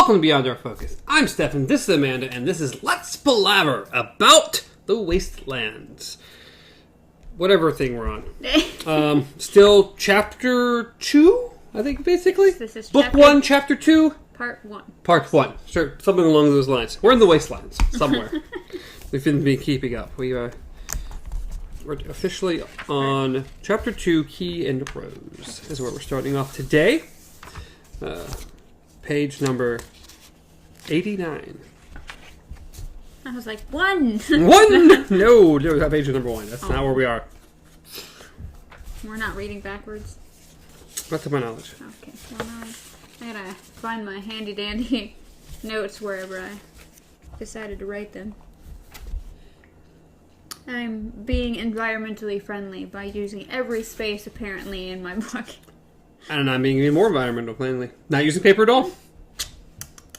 Welcome to Beyond Our Focus. I'm Stefan, this is Amanda, and this is Let's Palaver about the Wastelands. Whatever thing we're on. Still chapter 2, I think, basically. This is Book 1, chapter 2. Part 1. Part 1. Sure, something along those lines. We're in the Wastelands, somewhere. We've been keeping up. We're officially on chapter 2, Key and Rose, is where we're starting off today. Page number 89. I was like, 1! 1? No, not page number 1. That's not where we are. We're not reading backwards? Not to my knowledge. Okay, well, I gotta find my handy-dandy notes wherever I decided to write them. I'm being environmentally friendly by using every space, apparently, in my book. And I'm being even more environmental friendly. Not using paper at all.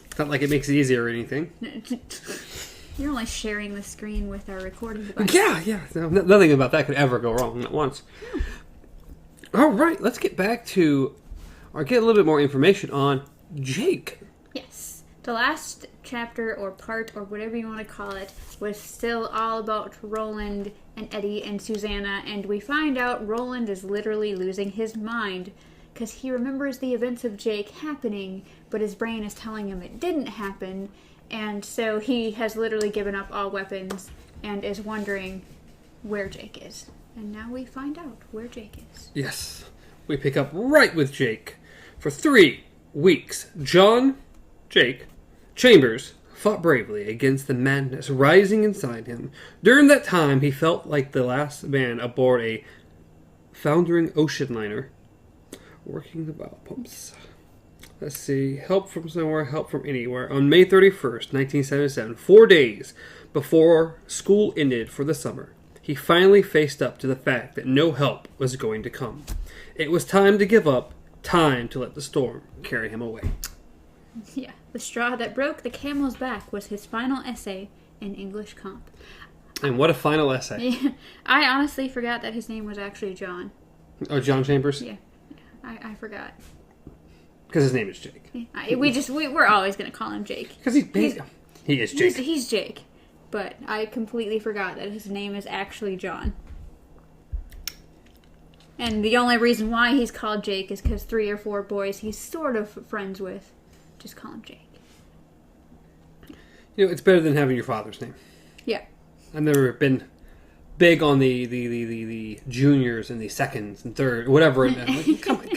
It's not like it makes it easier or anything. You're only sharing the screen with our recording device. Yeah. No, nothing about that could ever go wrong, not once. All right, let's get back to, or get a little bit more information on Jake. Yes. The last chapter, or part, or whatever you want to call it, was still all about Roland and Eddie and Susanna, and we find out Roland is literally losing his mind because he remembers the events of Jake happening, but his brain is telling him it didn't happen, and so he has literally given up all weapons and is wondering where Jake is. And now we find out where Jake is. Yes. We pick up right with Jake. For 3 weeks, Jake Chambers fought bravely against the madness rising inside him. During that time, he felt like the last man aboard a foundering ocean liner, working the bow pumps. Let's see. Help from somewhere, help from anywhere. On May 31st, 1977, 4 days before school ended for the summer, he finally faced up to the fact that no help was going to come. It was time to give up, time to let the storm carry him away. Yeah, the straw that broke the camel's back was his final essay in English Comp. And what a final essay. Yeah, I honestly forgot that his name was actually John. Oh, John Chambers? Yeah, I forgot. Because his name is Jake. Yeah, we're always going to call him Jake. Because he is Jake. He's Jake. But I completely forgot that his name is actually John. And the only reason why he's called Jake is because 3 or 4 boys he's sort of friends with just call him Jake. You know, it's better than having your father's name. Yeah. I've never been big on the juniors and the seconds and third, whatever. Like, come on,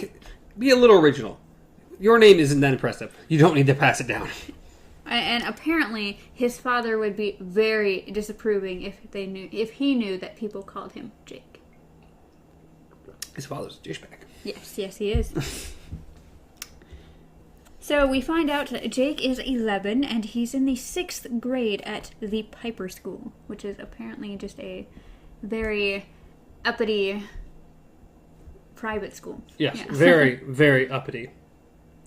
be a little original. Your name isn't that impressive. You don't need to pass it down. And apparently, his father would be very disapproving if he knew that people called him Jake. His father's a douchebag. Yes, he is. So we find out that Jake is 11, and he's in the 6th grade at the Piper School, which is apparently just a very uppity private school. Yes, yeah. very, very uppity.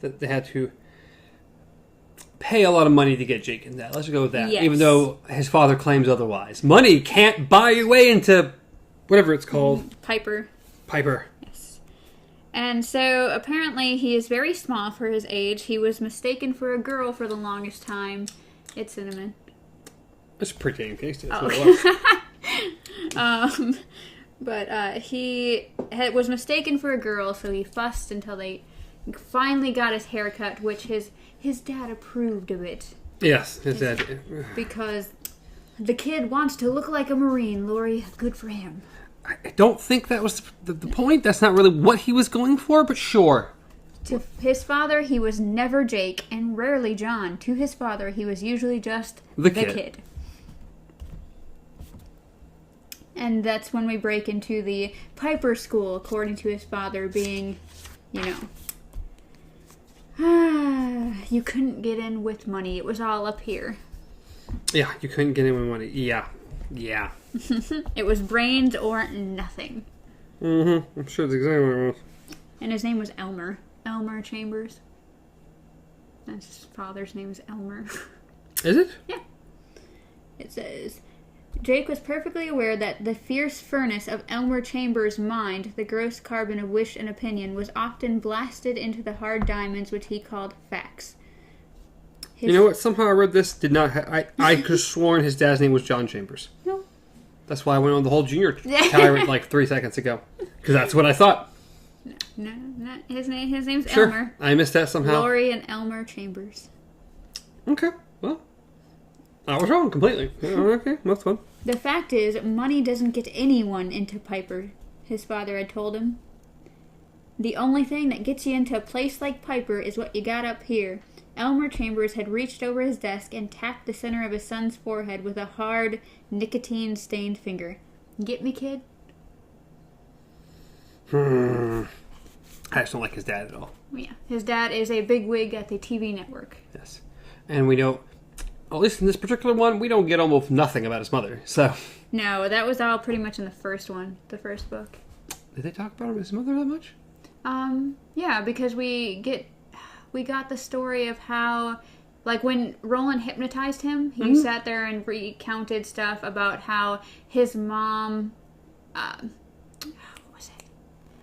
That they had to pay a lot of money to get Jake in that. Let's go with that. Yes. Even though his father claims otherwise. Money can't buy your way into whatever it's called. Piper. Yes. And so apparently he is very small for his age. He was mistaken for a girl for the longest time. It's Cinnamon. It's pretty damn tasty. That's Oh. what it was. But he was mistaken for a girl, so he fussed until they finally got his hair cut, which his dad approved of it. Yes, his dad. Because the kid wants to look like a Marine, Lori. Good for him. I don't think that was the point. That's not really what he was going for, but sure. To his father, he was never Jake, and rarely John. To his father, he was usually just the kid. And that's when we break into the Piper School, according to his father being, you couldn't get in with money. It was all up here. Yeah, you couldn't get in with money. Yeah. It was brains or nothing. Mm-hmm. I'm sure that's exactly what it was. And his name was Elmer. Elmer Chambers. That's his father's name is Elmer. Is it? Yeah. It says, Jake was perfectly aware that the fierce furnace of Elmer Chambers' mind, the gross carbon of wish and opinion, was often blasted into the hard diamonds which he called facts. You know what? Somehow I read this. I could have sworn his dad's name was John Chambers. No. That's why I went on the whole junior tirade like 3 seconds ago. Because that's what I thought. No, not his name. His name's Sure. Elmer. I missed that somehow. Lori and Elmer Chambers. Okay. Well, I was wrong completely. Okay, that's fun. The fact is, money doesn't get anyone into Piper, his father had told him. The only thing that gets you into a place like Piper is what you got up here. Elmer Chambers had reached over his desk and tapped the center of his son's forehead with a hard, nicotine-stained finger. Get me, kid? I just don't like his dad at all. Yeah, his dad is a bigwig at the TV network. Yes. And we don't, at least in this particular one, we don't get almost nothing about his mother, so. No, that was all pretty much in the first book. Did they talk about his mother that much? Yeah, because we got the story of how, like, when Roland hypnotized him, he sat there and recounted stuff about how his mom, what was it?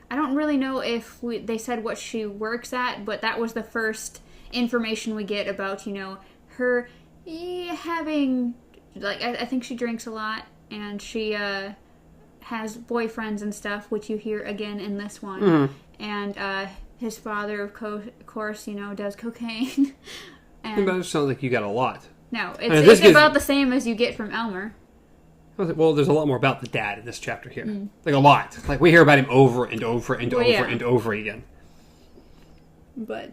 I don't really know if they said what she works at, but that was the first information we get about, her having, like, I think she drinks a lot, and she has boyfriends and stuff, which you hear again in this one. And his father, of course, does cocaine. And That sounds like you got a lot. no, it's about the same as you get from Elmer. Well, there's a lot more about the dad in this chapter here. Like, a lot. Like, we hear about him over and over and and over again. But,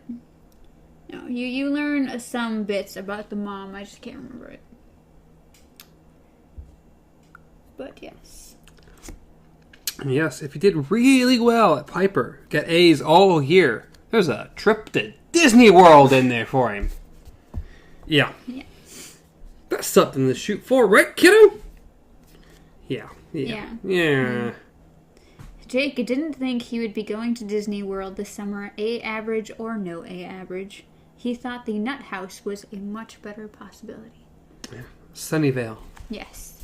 no, you learn some bits about the mom. I just can't remember it. But, yes. Yes, if you did really well at Piper, get A's all year, there's a trip to Disney World in there for him. Yeah. That's something to shoot for, right, kiddo? Yeah. Jake didn't think he would be going to Disney World this summer, A average or no A average. He thought the Nut House was a much better possibility. Yeah. Sunnyvale. Yes.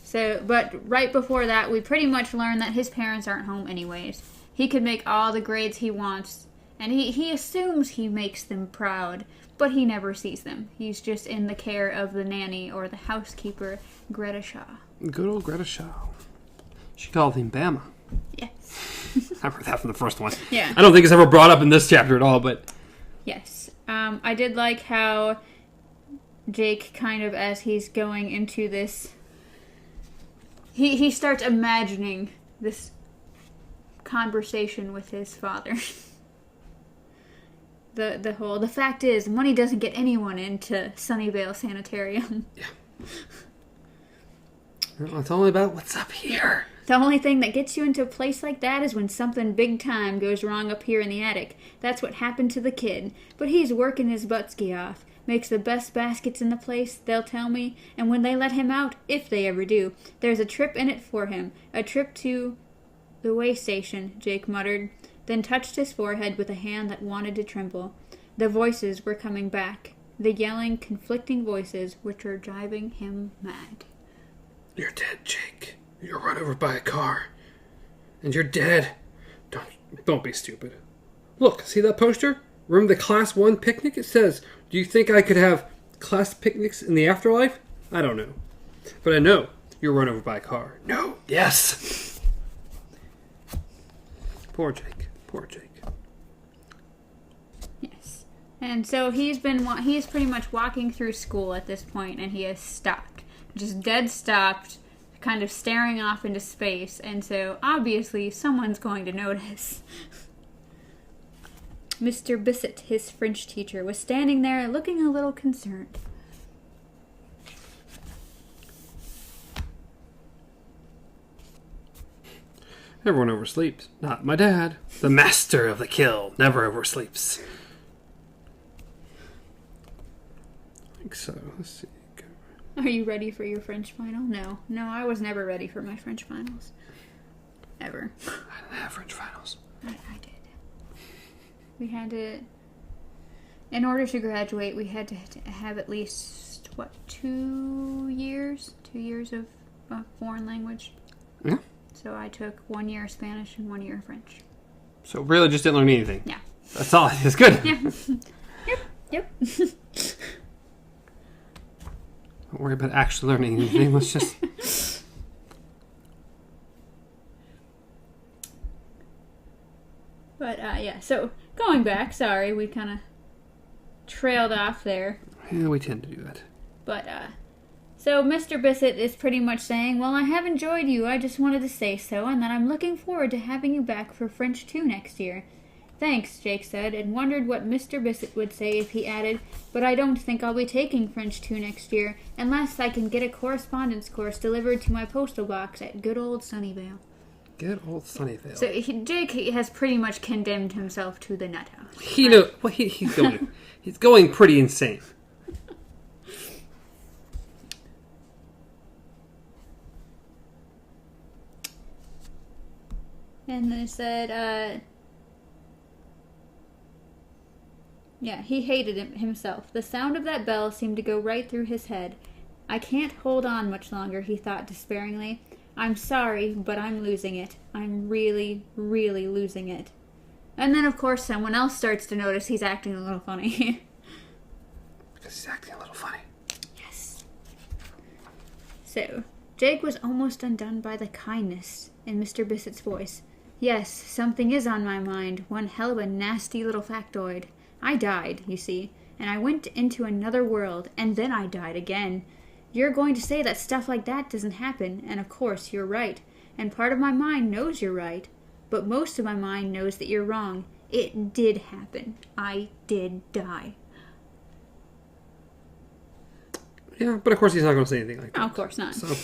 So, but right before that, we pretty much learned that his parents aren't home anyways. He could make all the grades he wants, and he assumes he makes them proud, but he never sees them. He's just in the care of the nanny or the housekeeper, Greta Shaw. Good old Greta Shaw. She called him Bama. Yes. I heard that from the first one. Yeah. I don't think it's ever brought up in this chapter at all, but... Yes. I did like how Jake kind of, as he's going into this... He starts imagining this conversation with his father. The fact is, money doesn't get anyone into Sunnyvale Sanitarium. Yeah. Well, it's only about what's up here. The only thing that gets you into a place like that is when something big time goes wrong up here in the attic. That's what happened to the kid. But he's working his buttski off. Makes the best baskets in the place, they'll tell me. And when they let him out, if they ever do, there's a trip in it for him. A trip to the way station, Jake muttered, then touched his forehead with a hand that wanted to tremble. The voices were coming back. The yelling, conflicting voices which were driving him mad. You're dead, Jake. You're run over by a car. And you're dead. Don't be stupid. Look, see that poster? Remember the Class 1 picnic? It says, do you think I could have class picnics in the afterlife? I don't know. But I know you're run over by a car. No. Yes. Poor Jake. Poor Jake. Yes. And so he's pretty much walking through school at this point, and he has stopped. Just dead stopped, kind of staring off into space. And so, obviously, someone's going to notice. Mr. Bissett, his French teacher, was standing there looking a little concerned. Everyone oversleeps. Not my dad. The master of the kill never oversleeps. I think so. Let's see. Are you ready for your French final? No, I was never ready for my French finals. Ever. I didn't have French finals. I did. We had to, in order to graduate, we had to have at least, 2 years? 2 years of foreign language. Yeah. So I took 1 year of Spanish and 1 year of French. So really just didn't learn anything? Yeah. That's all. It's good. Yeah. Yep. Don't worry about actually learning anything. Let's just... But, yeah, so going back, sorry, we kind of trailed off there. Yeah, we tend to do that. But, so Mr. Bissett is pretty much saying, well, I have enjoyed you, I just wanted to say so, and that I'm looking forward to having you back for French 2 next year. Thanks, Jake said, and wondered what Mr. Bissett would say if he added, but I don't think I'll be taking French 2 next year, unless I can get a correspondence course delivered to my postal box at good old Sunnyvale. Good old Sunnyvale. So Jake has pretty much condemned himself to the nut house. He's going. He's going pretty insane. And then it said, yeah, he hated himself. The sound of that bell seemed to go right through his head. I can't hold on much longer, he thought despairingly. I'm sorry, but I'm losing it. I'm really, really losing it. And then, of course, someone else starts to notice he's acting a little funny. Because he's acting a little funny. Yes. So, Jake was almost undone by the kindness in Mr. Bissett's voice. Yes, something is on my mind. One hell of a nasty little factoid. I died, you see, and I went into another world, and then I died again. You're going to say that stuff like that doesn't happen, and of course you're right. And part of my mind knows you're right, but most of my mind knows that you're wrong. It did happen. I did die. Yeah, but of course he's not going to say anything like that. Oh, of course not. So,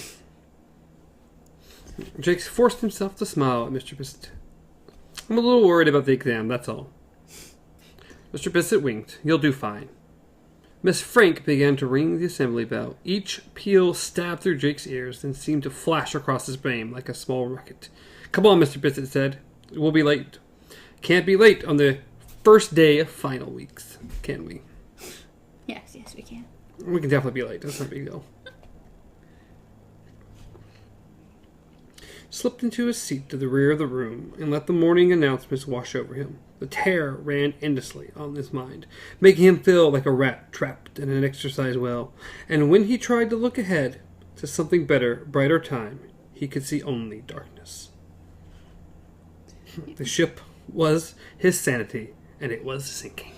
Jake's forced himself to smile at Mr. Bissett. I'm a little worried about the exam, that's all. Mr. Bissett winked. You'll do fine. Miss Frank began to ring the assembly bell. Each peal stabbed through Jake's ears and seemed to flash across his brain like a small rocket. Come on, Mr. Bissett said. We'll be late. Can't be late on the first day of final weeks, can we? Yes, we can. We can definitely be late. That's not a big deal. Slipped into his seat to the rear of the room and let the morning announcements wash over him. The terror ran endlessly on his mind, making him feel like a rat trapped in an exercise well. And when he tried to look ahead to something better, brighter time, he could see only darkness. The ship was his sanity, and it was sinking.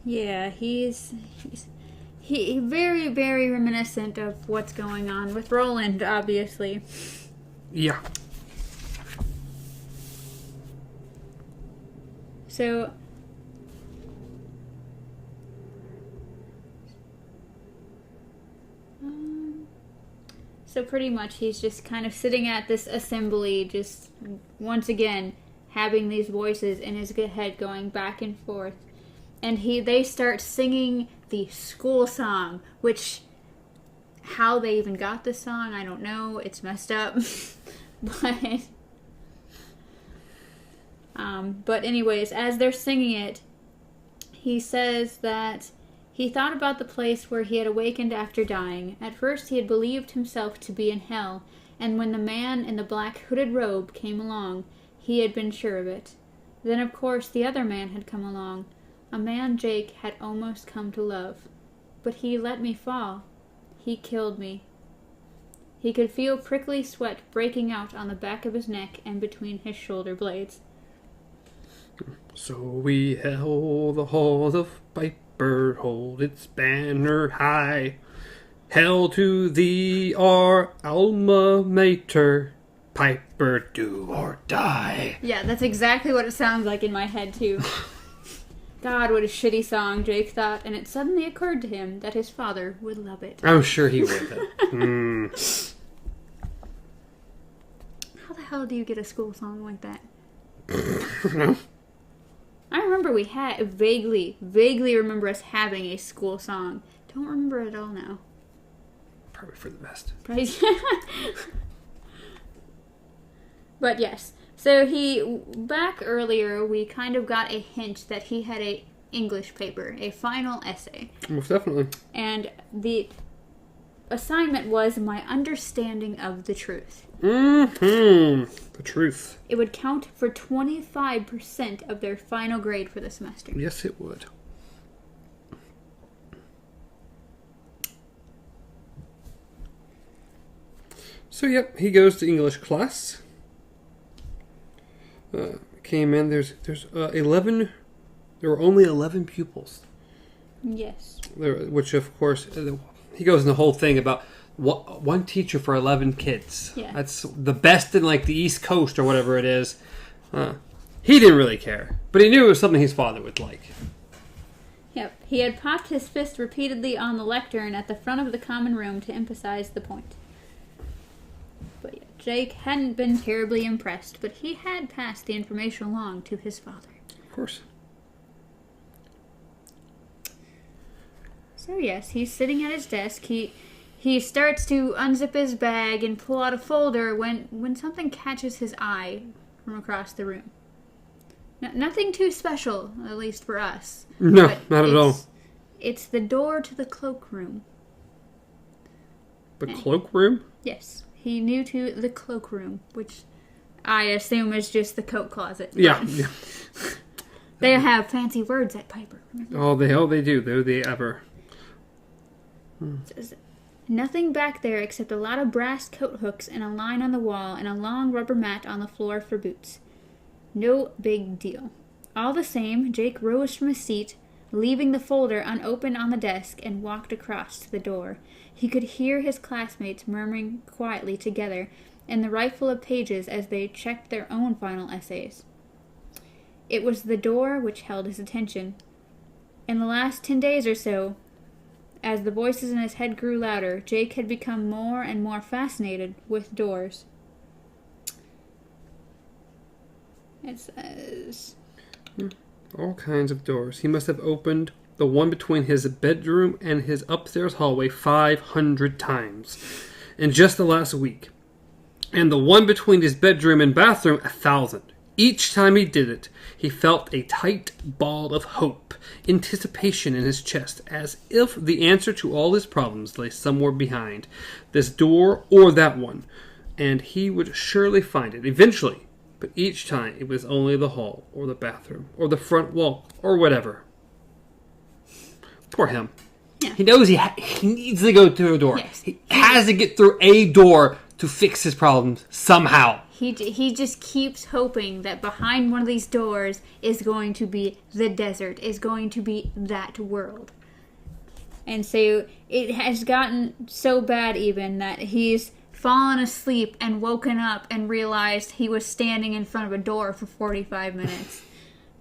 Yeah, he's very, very reminiscent of what's going on with Roland, obviously. Yeah. So pretty much he's just kind of sitting at this assembly, just once again having these voices in his head going back and forth. And they start singing the school song, which, how they even got this song, I don't know. It's messed up. But anyways, as they're singing it, he says that he thought about the place where he had awakened after dying. At first he had believed himself to be in hell, and when the man in the black hooded robe came along, he had been sure of it. Then, of course, the other man had come along, a man Jake had almost come to love. But he let me fall. He killed me. He could feel prickly sweat breaking out on the back of his neck and between his shoulder blades. So we held the halls of Piper, hold its banner high. Hail to thee, our alma mater, Piper, do or die. Yeah, that's exactly what it sounds like in my head, too. God, what a shitty song, Jake thought, and it suddenly occurred to him that his father would love it. I'm sure he would, though. How the hell do you get a school song like that? No. I remember we had, vaguely remember us having a school song. Don't remember it at all now. Probably for the best. But yes. So back earlier, we kind of got a hint that he had a English paper, a final essay. Most definitely. And the assignment was my understanding of the truth. The truth. It would count for 25% of their final grade for the semester. Yes, it would. So, yep, he goes to English class. Came in. There's 11. There were only 11 pupils. Yes. Which, of course, he goes in the whole thing about one teacher for 11 kids. Yeah. That's the best in, like, the East Coast or whatever it is. He didn't really care, but he knew it was something his father would like. Yep. He had popped his fist repeatedly on the lectern at the front of the common room to emphasize the point. But yeah, Jake hadn't been terribly impressed, but he had passed the information along to his father. Of course. So yes, he's sitting at his desk. He starts to unzip his bag and pull out a folder when something catches his eye from across the room. Nothing too special, at least for us. No, not at all. It's the door to the cloakroom. The cloakroom? Yes. He knew to the cloakroom, which I assume is just the coat closet. Yeah. They have fancy words at Piper. Oh, they do. Do they ever? Nothing back there except a lot of brass coat hooks and a line on the wall and a long rubber mat on the floor for boots. No big deal. All the same, Jake rose from his seat, leaving the folder unopened on the desk, and walked across to the door. He could hear his classmates murmuring quietly together in the rifle of pages as they checked their own final essays. It was the door which held his attention. In the last 10 days or so, as the voices in his head grew louder, Jake had become more and more fascinated with doors. It says... All kinds of doors. He must have opened the one between his bedroom and his upstairs hallway 500 times in just the last week. And the one between his bedroom and bathroom 1,000. Each time he did it, he felt a tight ball of hope, anticipation in his chest, as if the answer to all his problems lay somewhere behind this door or that one, and he would surely find it eventually. But each time it was only the hall, or the bathroom, or the front wall, or whatever. Poor him. Yeah. He knows he needs to go through a door. Yes. He has to get through a door to fix his problems somehow. He just keeps hoping that behind one of these doors is going to be the desert, is going to be that world. And so it has gotten so bad even that he's fallen asleep and woken up and realized he was standing in front of a door for 45 minutes.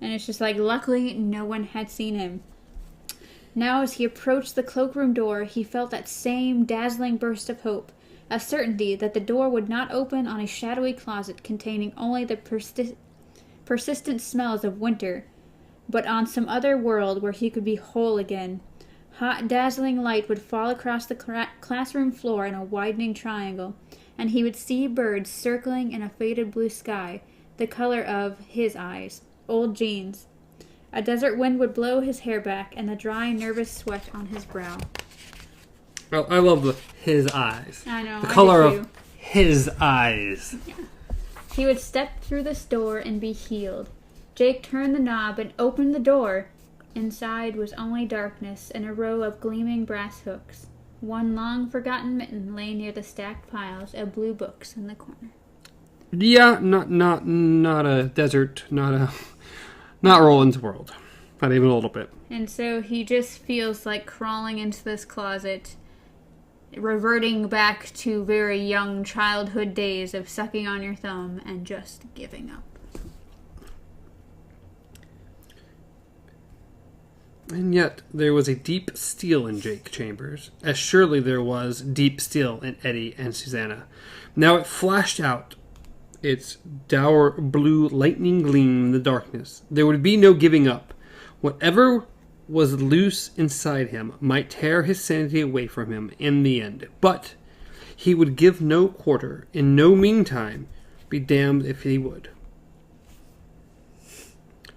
And it's just like, luckily no one had seen him. Now as he approached the cloakroom door, he felt that same dazzling burst of hope. A certainty that the door would not open on a shadowy closet containing only the persistent smells of winter, but on some other world where he could be whole again. Hot, dazzling light would fall across the classroom floor in a widening triangle, and he would see birds circling in a faded blue sky, the color of his eyes, old Jean's. A desert wind would blow his hair back, and the dry, nervous sweat on his brow. Well, I love his eyes. I know. The color of his eyes. Yeah. He would step through this door and be healed. Jake turned the knob and opened the door. Inside was only darkness and a row of gleaming brass hooks. One long-forgotten mitten lay near the stacked piles of blue books in the corner. Yeah, not a desert, not Roland's world. Not even a little bit. And so he just feels like crawling into this closet, reverting back to very young childhood days of sucking on your thumb and just giving up. And yet, there was a deep steel in Jake Chambers, as surely there was deep steel in Eddie and Susanna. Now it flashed out its dour blue lightning gleam in the darkness. There would be no giving up. Whatever was loose inside him might tear his sanity away from him in the end. But he would give no quarter. In no meantime, be damned if he would.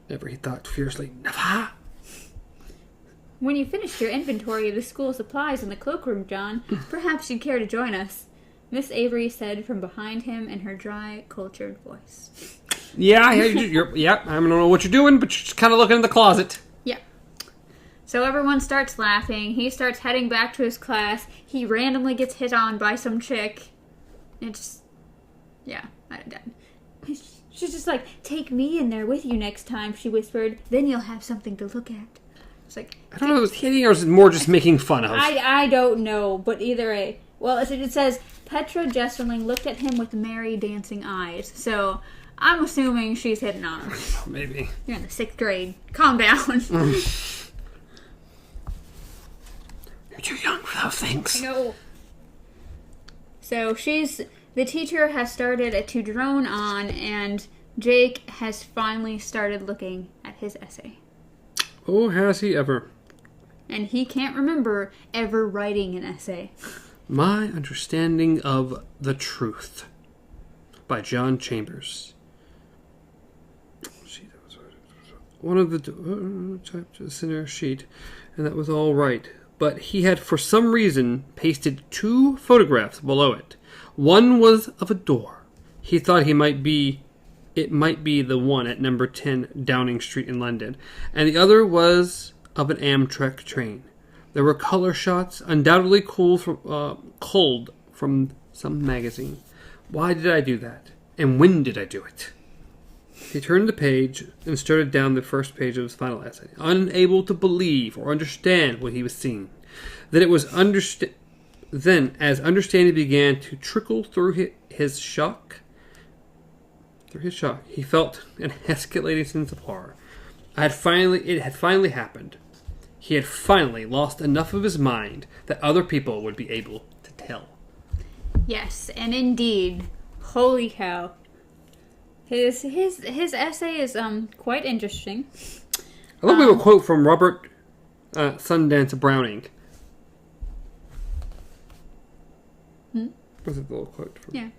Never, he thought fiercely, never. When you finished your inventory of the school supplies in the cloakroom, John, perhaps you'd care to join us, Miss Avery said from behind him in her dry, cultured voice. Yeah, I don't know what you're doing, but you're just kind of looking in the closet. Yeah. So everyone starts laughing. He starts heading back to his class. He randomly gets hit on by some chick. It's, yeah. She's just like, take me in there with you next time, she whispered. Then you'll have something to look at. It's like, I don't know, was hitting or is it more just making fun of? I don't know, but either way. Well, it says, Petra Jesserling looked at him with merry, dancing eyes. So, I'm assuming she's hitting on him. Maybe. You're in the 6th grade. Calm down. You're too young for those things. No. So, the teacher has started to drone on, and Jake has finally started looking at his essay. Oh, has he ever? And he can't remember ever writing an essay. My Understanding of the Truth by John Chambers. One of the typed a center sheet, and that was all right. But he had, for some reason, pasted 2 photographs below it. One was of a door. He thought it might be the one at number 10 Downing Street in London, and the other was of an Amtrak train. There were color shots, undoubtedly culled from some magazine. Why did I do that? And when did I do it? He turned the page and started down the first page of his final essay, unable to believe or understand what he was seeing. Then, as understanding began to trickle through his shock, he felt an escalating sense of horror. It had finally happened. He had finally lost enough of his mind that other people would be able to tell. Yes, and indeed, holy cow. His essay is quite interesting. I love we have a quote from Robert Sundance Browning. Was it the little quote? Yeah.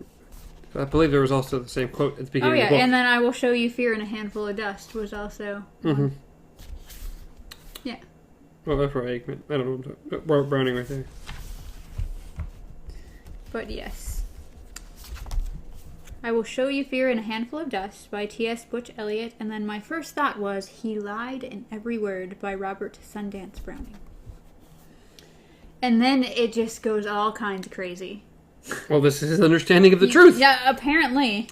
I believe there was also the same quote at the beginning of the book. And then I will show you fear in a handful of dust was also one. Yeah. Well, that's right. I don't know. Robert Browning right there. But yes. I will show you fear in a handful of dust by T.S. Butch Eliot, and then my first thought was He Lied in Every Word by Robert Sundance Browning. And then it just goes all kinds of crazy. Well, this is his understanding of the truth. Yeah, apparently.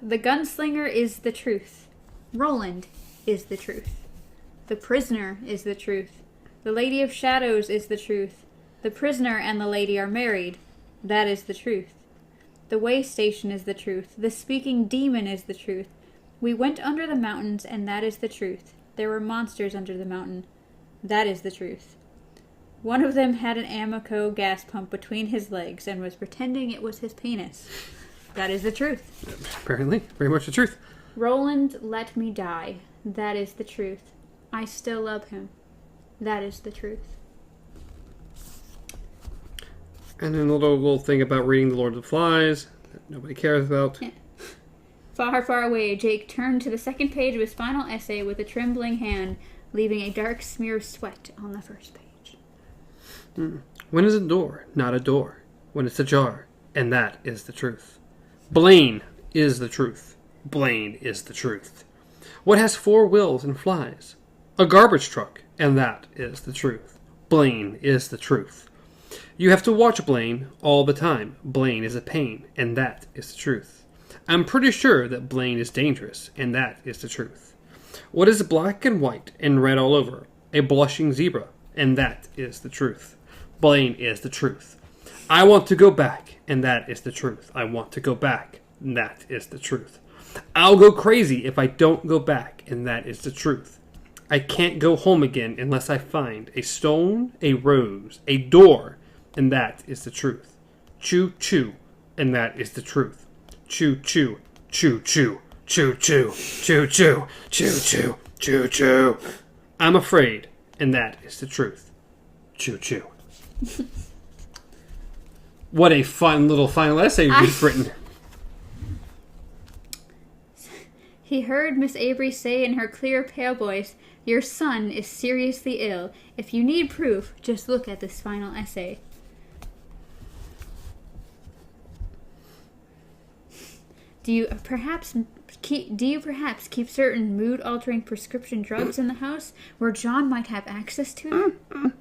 The gunslinger is the truth. Roland is the truth. The prisoner is the truth. The Lady of Shadows is the truth. The prisoner and the lady are married. That is the truth. The way station is the truth. The speaking demon is the truth. We went under the mountains, and that is the truth. There were monsters under the mountain. That is the truth. One of them had an Amoco gas pump between his legs and was pretending it was his penis. That is the truth. Apparently, very much the truth. Roland let me die. That is the truth. I still love him. That is the truth. And then a little thing about reading The Lord of the Flies that nobody cares about. Yeah. Far, far away, Jake turned to the second page of his final essay with a trembling hand, leaving a dark smear of sweat on the first page. When is a door not a door? When it's ajar, and that is the truth. Blaine is the truth. Blaine is the truth. What has 4 wheels and flies? A garbage truck, and that is the truth. Blaine is the truth. You have to watch Blaine all the time. Blaine is a pain, and that is the truth. I'm pretty sure that Blaine is dangerous, and that is the truth. What is black and white and red all over? A blushing zebra, and that is the truth. Blaine is the truth. I want to go back, and that is the truth. I want to go back, and that is the truth. I'll go crazy if I don't go back, and that is the truth. I can't go home again unless I find a stone, a rose, a door, and that is the truth. Choo choo, and that is the truth. Choo choo, choo choo, choo choo, choo choo, choo choo, choo choo. I'm afraid, and that is the truth. Choo choo. What a fun little final essay you've written. He heard Miss Avery say in her clear, pale voice, "Your son is seriously ill. If you need proof, just look at this final essay." Do you perhaps keep certain mood-altering prescription drugs in the house where John might have access to them?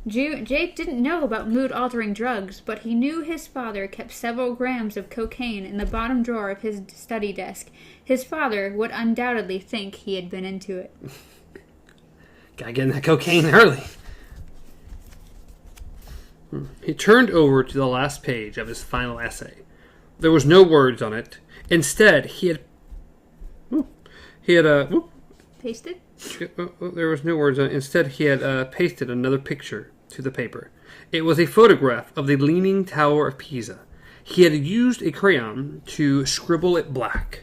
Jake didn't know about mood-altering drugs, but he knew his father kept several grams of cocaine in the bottom drawer of his study desk. His father would undoubtedly think he had been into it. Gotta get in that cocaine early. He turned over to the last page of his final essay. There was no words on it. Instead, he had Pasted? There was no words on it. Instead, he had pasted another picture to the paper. It was a photograph of the Leaning Tower of Pisa. He had used a crayon to scribble it black.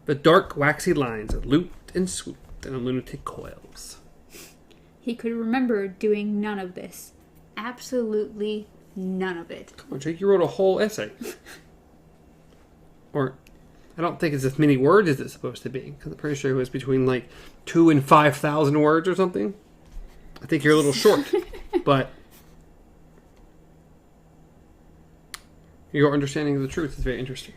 The dark, waxy lines looped and swooped in lunatic coils. He could remember doing none of this. Absolutely none of it. Come on, Jake, you wrote a whole essay. Or, I don't think it's as many words as it's supposed to be. Because I'm pretty sure it was between 2,000 and 5,000 words or something. I think you're a little short. But your understanding of the truth is very interesting.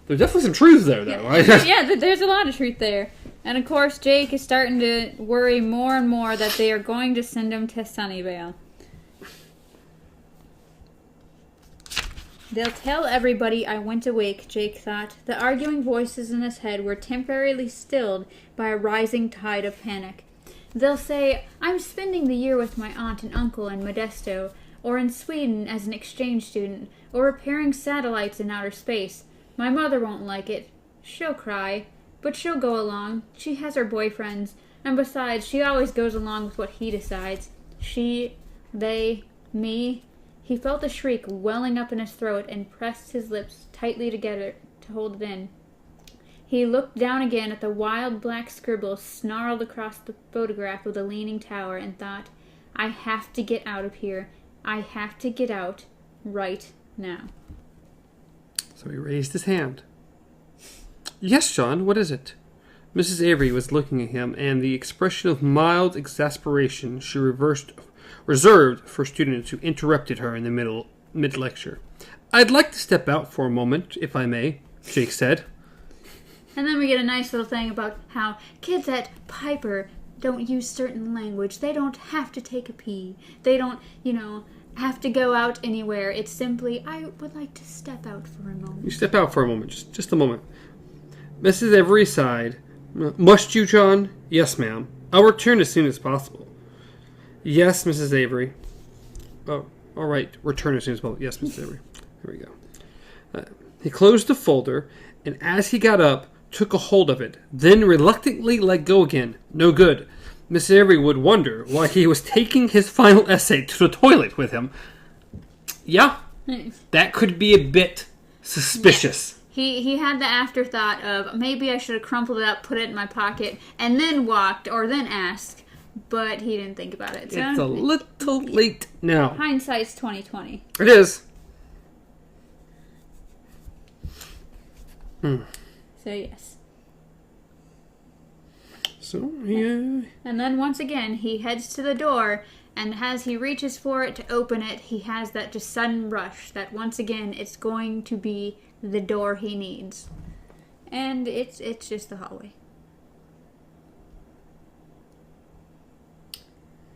There's definitely some truth there, though. Yeah, there's a lot of truth there. And of course, Jake is starting to worry more and more that they are going to send him to Sunnyvale. They'll tell everybody I went awake, Jake thought. The arguing voices in his head were temporarily stilled by a rising tide of panic. They'll say, I'm spending the year with my aunt and uncle in Modesto, or in Sweden as an exchange student, or repairing satellites in outer space. My mother won't like it. She'll cry. But she'll go along. She has her boyfriends. And besides, she always goes along with what he decides. She, they, me. He felt a shriek welling up in his throat and pressed his lips tightly together to hold it in. He looked down again at the wild black scribble snarled across the photograph of the Leaning Tower and thought, I have to get out of here. I have to get out right now. So he raised his hand. Yes, John, what is it? Mrs. Avery was looking at him, and the expression of mild exasperation she reserved for students who interrupted her in the mid-lecture. I'd like to step out for a moment, if I may, Jake said. And then we get a nice little thing about how kids at Piper don't use certain language. They don't have to take a pee. They don't, have to go out anywhere. It's simply, I would like to step out for a moment. You step out for a moment, just a moment. Mrs. Avery sighed. Must you, John? Yes, ma'am. I'll return as soon as possible. Yes, Mrs. Avery. Oh, all right. Return as soon as possible. Yes, Mrs. Avery. Here we go. He closed the folder, and as he got up, took a hold of it, then reluctantly let go again. No good. Miss Avery would wonder why he was taking his final essay to the toilet with him. Yeah, that could be a bit suspicious. Yeah. He had the afterthought of, maybe I should have crumpled it up, put it in my pocket, and then walked, or then asked, but he didn't think about it. So, it's a little late now. Hindsight's 20/20. It is. So, yes. So, yeah. And then once again, he heads to the door, and as he reaches for it to open it, he has that just sudden rush that once again, it's going to be the door he needs. And it's just the hallway.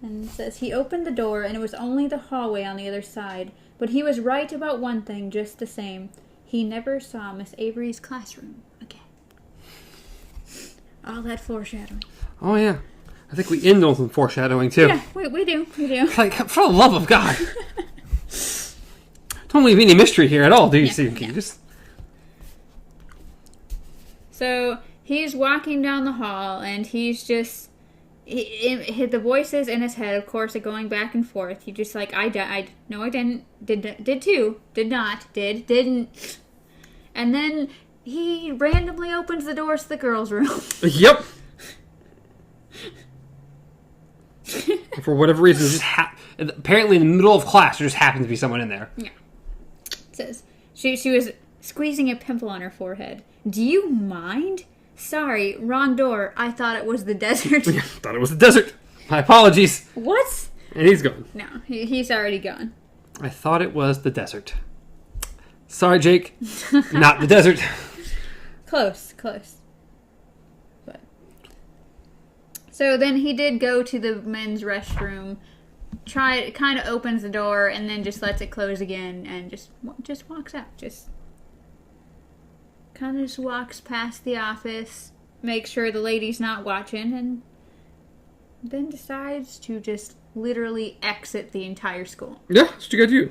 And it says, he opened the door, and it was only the hallway on the other side. But he was right about one thing just the same. He never saw Miss Avery's classroom again. All that foreshadowing. Oh, yeah. I think we end on some foreshadowing, too. Yeah, we do. Like, for the love of God. Don't leave any mystery here at all, do you, Stephen King? Just... So, he's walking down the hall, and he's just... the voices in his head, of course, are going back and forth. He's just like, I died. No, I didn't. Did too. Did not. Didn't. And then he randomly opens the doors to the girls' room. Yep. For whatever reason, just apparently in the middle of class, there just happens to be someone in there. Yeah. It says, she was squeezing a pimple on her forehead. Do you mind? Sorry, wrong door. I thought it was the desert. Yeah, thought it was the desert. My apologies. What? And he's gone. No, he's already gone. I thought it was the desert. Sorry, Jake. Not the desert. Close. But so then he did go to the men's restroom kind of opens the door and then just lets it close again and just walks out. Just kind of just walks past the office, makes sure the lady's not watching, and then decides to just literally exit the entire school. Yeah, that's what you gotta do.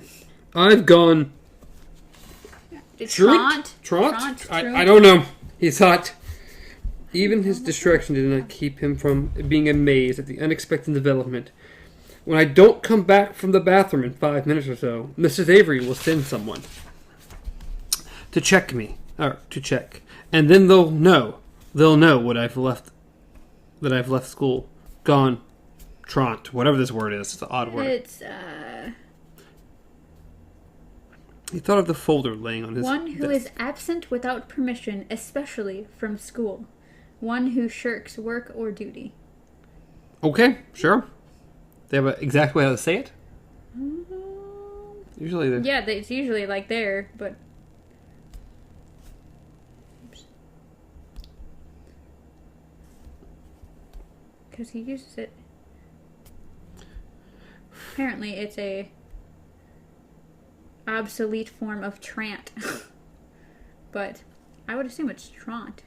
I've gone... Trant? I don't know. He thought... Even his distraction did not keep him from being amazed at the unexpected development. When I don't come back from the bathroom in 5 minutes or so, Mrs. Avery will send someone to check me, or to check, and then they'll know what that I've left school, gone, trant, whatever this word is. It's an odd word. It's He thought of the folder laying on his one who desk. is absent without permission, especially from school. One who shirks work or duty. Okay, sure. They have an exact way how to say it? Usually they're... Yeah, it's usually like there, but... Because he uses it... Apparently it's a obsolete form of trant. But I would assume it's trant.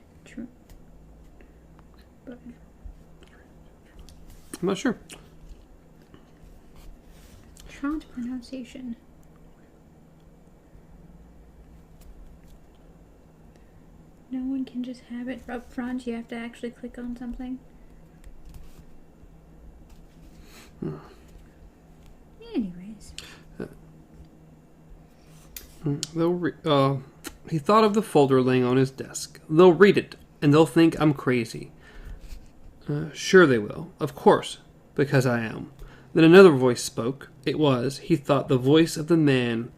But... I'm not sure. Trant pronunciation. No one can just have it up front. You have to actually click on something. Anyways. He thought of the folder laying on his desk. They'll read it, and they'll think I'm crazy. Sure they will. Of course, because I am. Then another voice spoke. It was, he thought, the voice of the man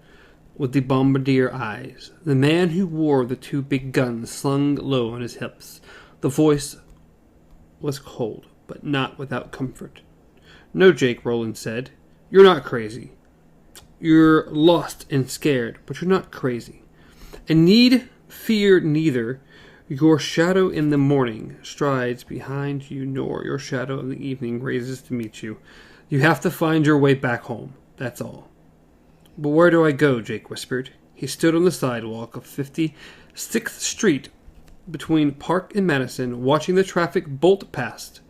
with the bombardier eyes. The man who wore the 2 big guns slung low on his hips. The voice was cold, but not without comfort. No, Jake, Roland said. You're not crazy. You're lost and scared, but you're not crazy. And need fear neither. Your shadow in the morning strides behind you, nor your shadow in the evening raises to meet you. You have to find your way back home, that's all. But where do I go? Jake whispered. He stood on the sidewalk of 56th Street between Park and Madison, watching the traffic bolt past.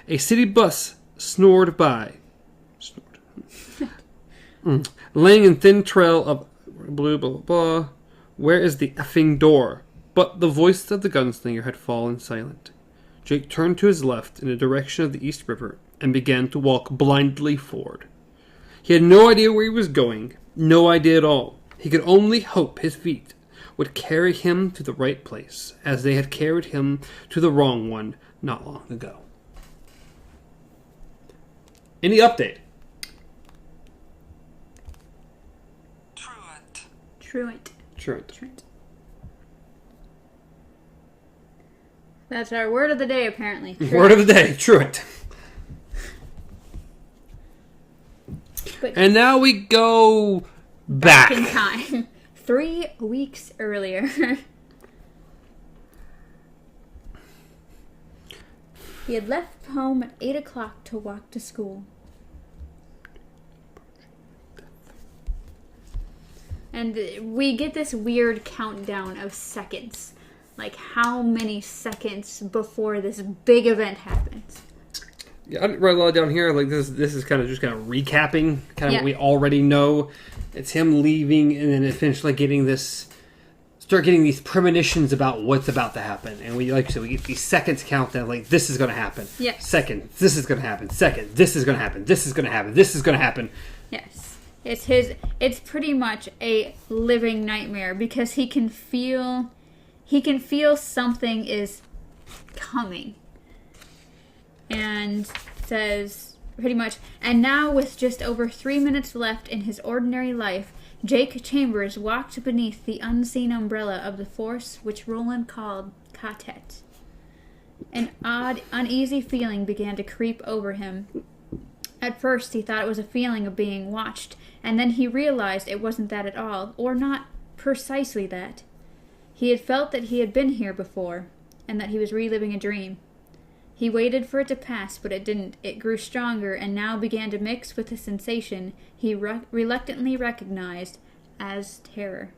A city bus snored by. Laying in thin trail of blah, blah, blah. Where is the effing door? But the voice of the gunslinger had fallen silent. Jake turned to his left in the direction of the East River and began to walk blindly forward. He had no idea where he was going, no idea at all. He could only hope his feet would carry him to the right place, as they had carried him to the wrong one not long ago. Any update? Truant. That's our word of the day, apparently. Truant. Word of the day, truant. And now we go back in time. 3 weeks earlier. He had left home at 8 o'clock to walk to school. And we get this weird countdown of seconds. Like, how many seconds before this big event happens? Yeah, I didn't write a lot down here. Like, this is kind of recapping kind of what we already know. It's him leaving and then eventually start getting these premonitions about what's about to happen. And we, like you said, we get these seconds countdown, like, this is going to happen. Yes. Second, this is going to happen. Second, this is going to happen. This is going to happen. This is going to happen. Yes. It's pretty much a living nightmare because he can feel something is coming. And says pretty much, and now with just over 3 minutes left in his ordinary life, Jake Chambers walked beneath the unseen umbrella of the force which Roland called Katet. An odd, uneasy feeling began to creep over him. At first he thought it was a feeling of being watched, and then he realized it wasn't that at all, or not precisely that. He had felt that he had been here before, and that he was reliving a dream. He waited for it to pass, but it didn't. It grew stronger and now began to mix with the sensation he reluctantly recognized as terror.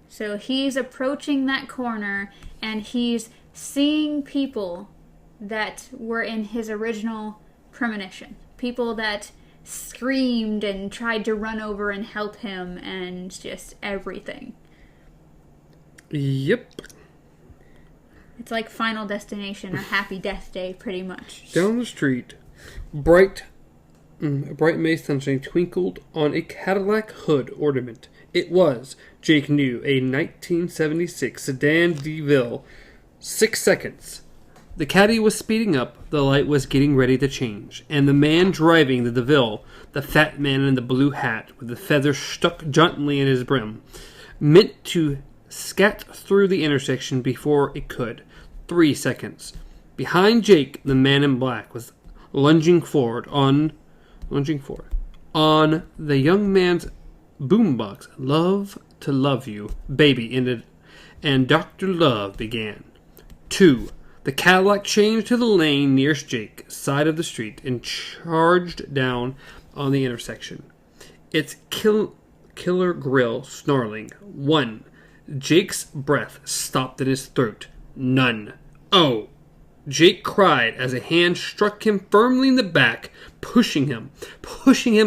So he's approaching that corner and he's seeing people that were in his original premonition. People that screamed and tried to run over and help him and just everything. Yep. It's like Final Destination or Happy Death Day, pretty much. Down the street, bright May sunshine twinkled on a Cadillac hood ornament. It was, Jake knew, a 1976 sedan DeVille. 6 seconds. The caddy was speeding up, the light was getting ready to change, and the man driving the DeVille, the fat man in the blue hat with the feathers stuck jauntily in his brim, meant to scat through the intersection before it could. 3 seconds. Behind Jake, the man in black was lunging forward on the young man's boombox. Love to love you, baby, ended, and Dr. Love began. 2. The Cadillac changed to the lane nearest Jake, side of the street, and charged down on the intersection. Its killer grill snarling. 1. Jake's breath stopped in his throat. None. Oh! Jake cried as a hand struck him firmly in the back, pushing him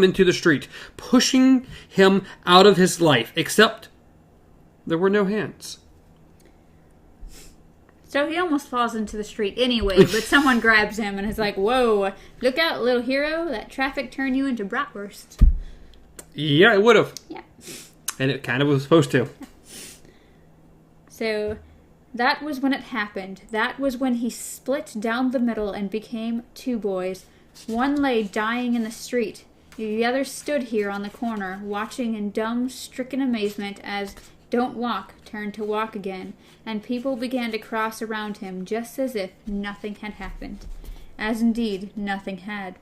into the street, pushing him out of his life, except there were no hands. So he almost falls into the street anyway, but someone grabs him and is like, whoa, look out, little hero, that traffic turned you into bratwurst. Yeah, it would have. Yeah. And it kind of was supposed to. So that was when it happened. That was when he split down the middle and became 2 boys. One lay dying in the street. The other stood here on the corner, watching in dumb, stricken amazement as Don't Walk turned to walk again, and people began to cross around him just as if nothing had happened. As indeed nothing had.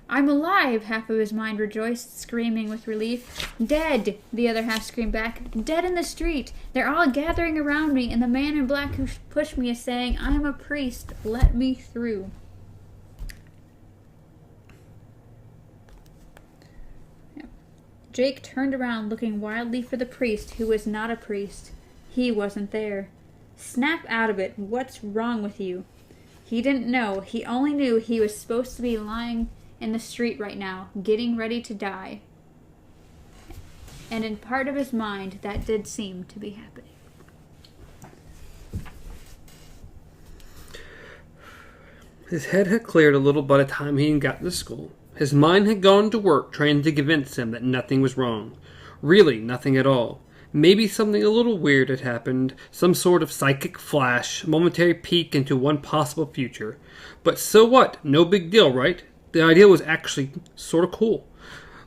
I'm alive, half of his mind rejoiced, screaming with relief. Dead, the other half screamed back. Dead in the street. They're all gathering around me, and the man in black who pushed me is saying, I am a priest. Let me through. Yeah. Jake turned around, looking wildly for the priest, who was not a priest. He wasn't there. Snap out of it. What's wrong with you? He didn't know. He only knew he was supposed to be lying in the street right now, getting ready to die. And in part of his mind, that did seem to be happening. His head had cleared a little by the time he had gotten to school. His mind had gone to work trying to convince him that nothing was wrong. Really, nothing at all. Maybe something a little weird had happened, some sort of psychic flash, momentary peek into one possible future. But so what? No big deal, right? The idea was actually sort of cool.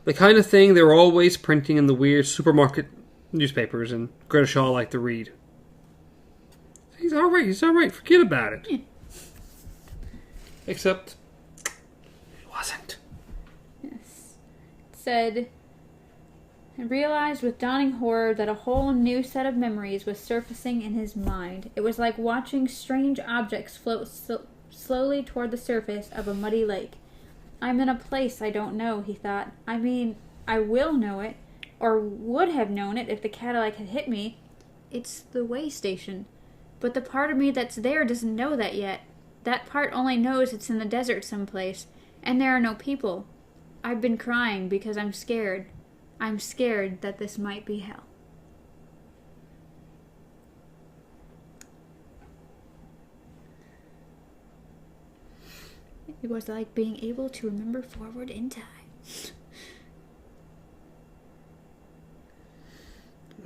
The kind of thing they were always printing in the weird supermarket newspapers and Greta Shaw liked to read. He's alright, forget about it. Yeah. Except, it wasn't. Yes. It said, I realized with dawning horror that a whole new set of memories was surfacing in his mind. It was like watching strange objects float slowly toward the surface of a muddy lake. I'm in a place I don't know, he thought. I mean, I will know it, or would have known it if the Cadillac had hit me. It's the way station. But the part of me that's there doesn't know that yet. That part only knows it's in the desert someplace, and there are no people. I've been crying because I'm scared. I'm scared that this might be hell. It was like being able to remember forward in time.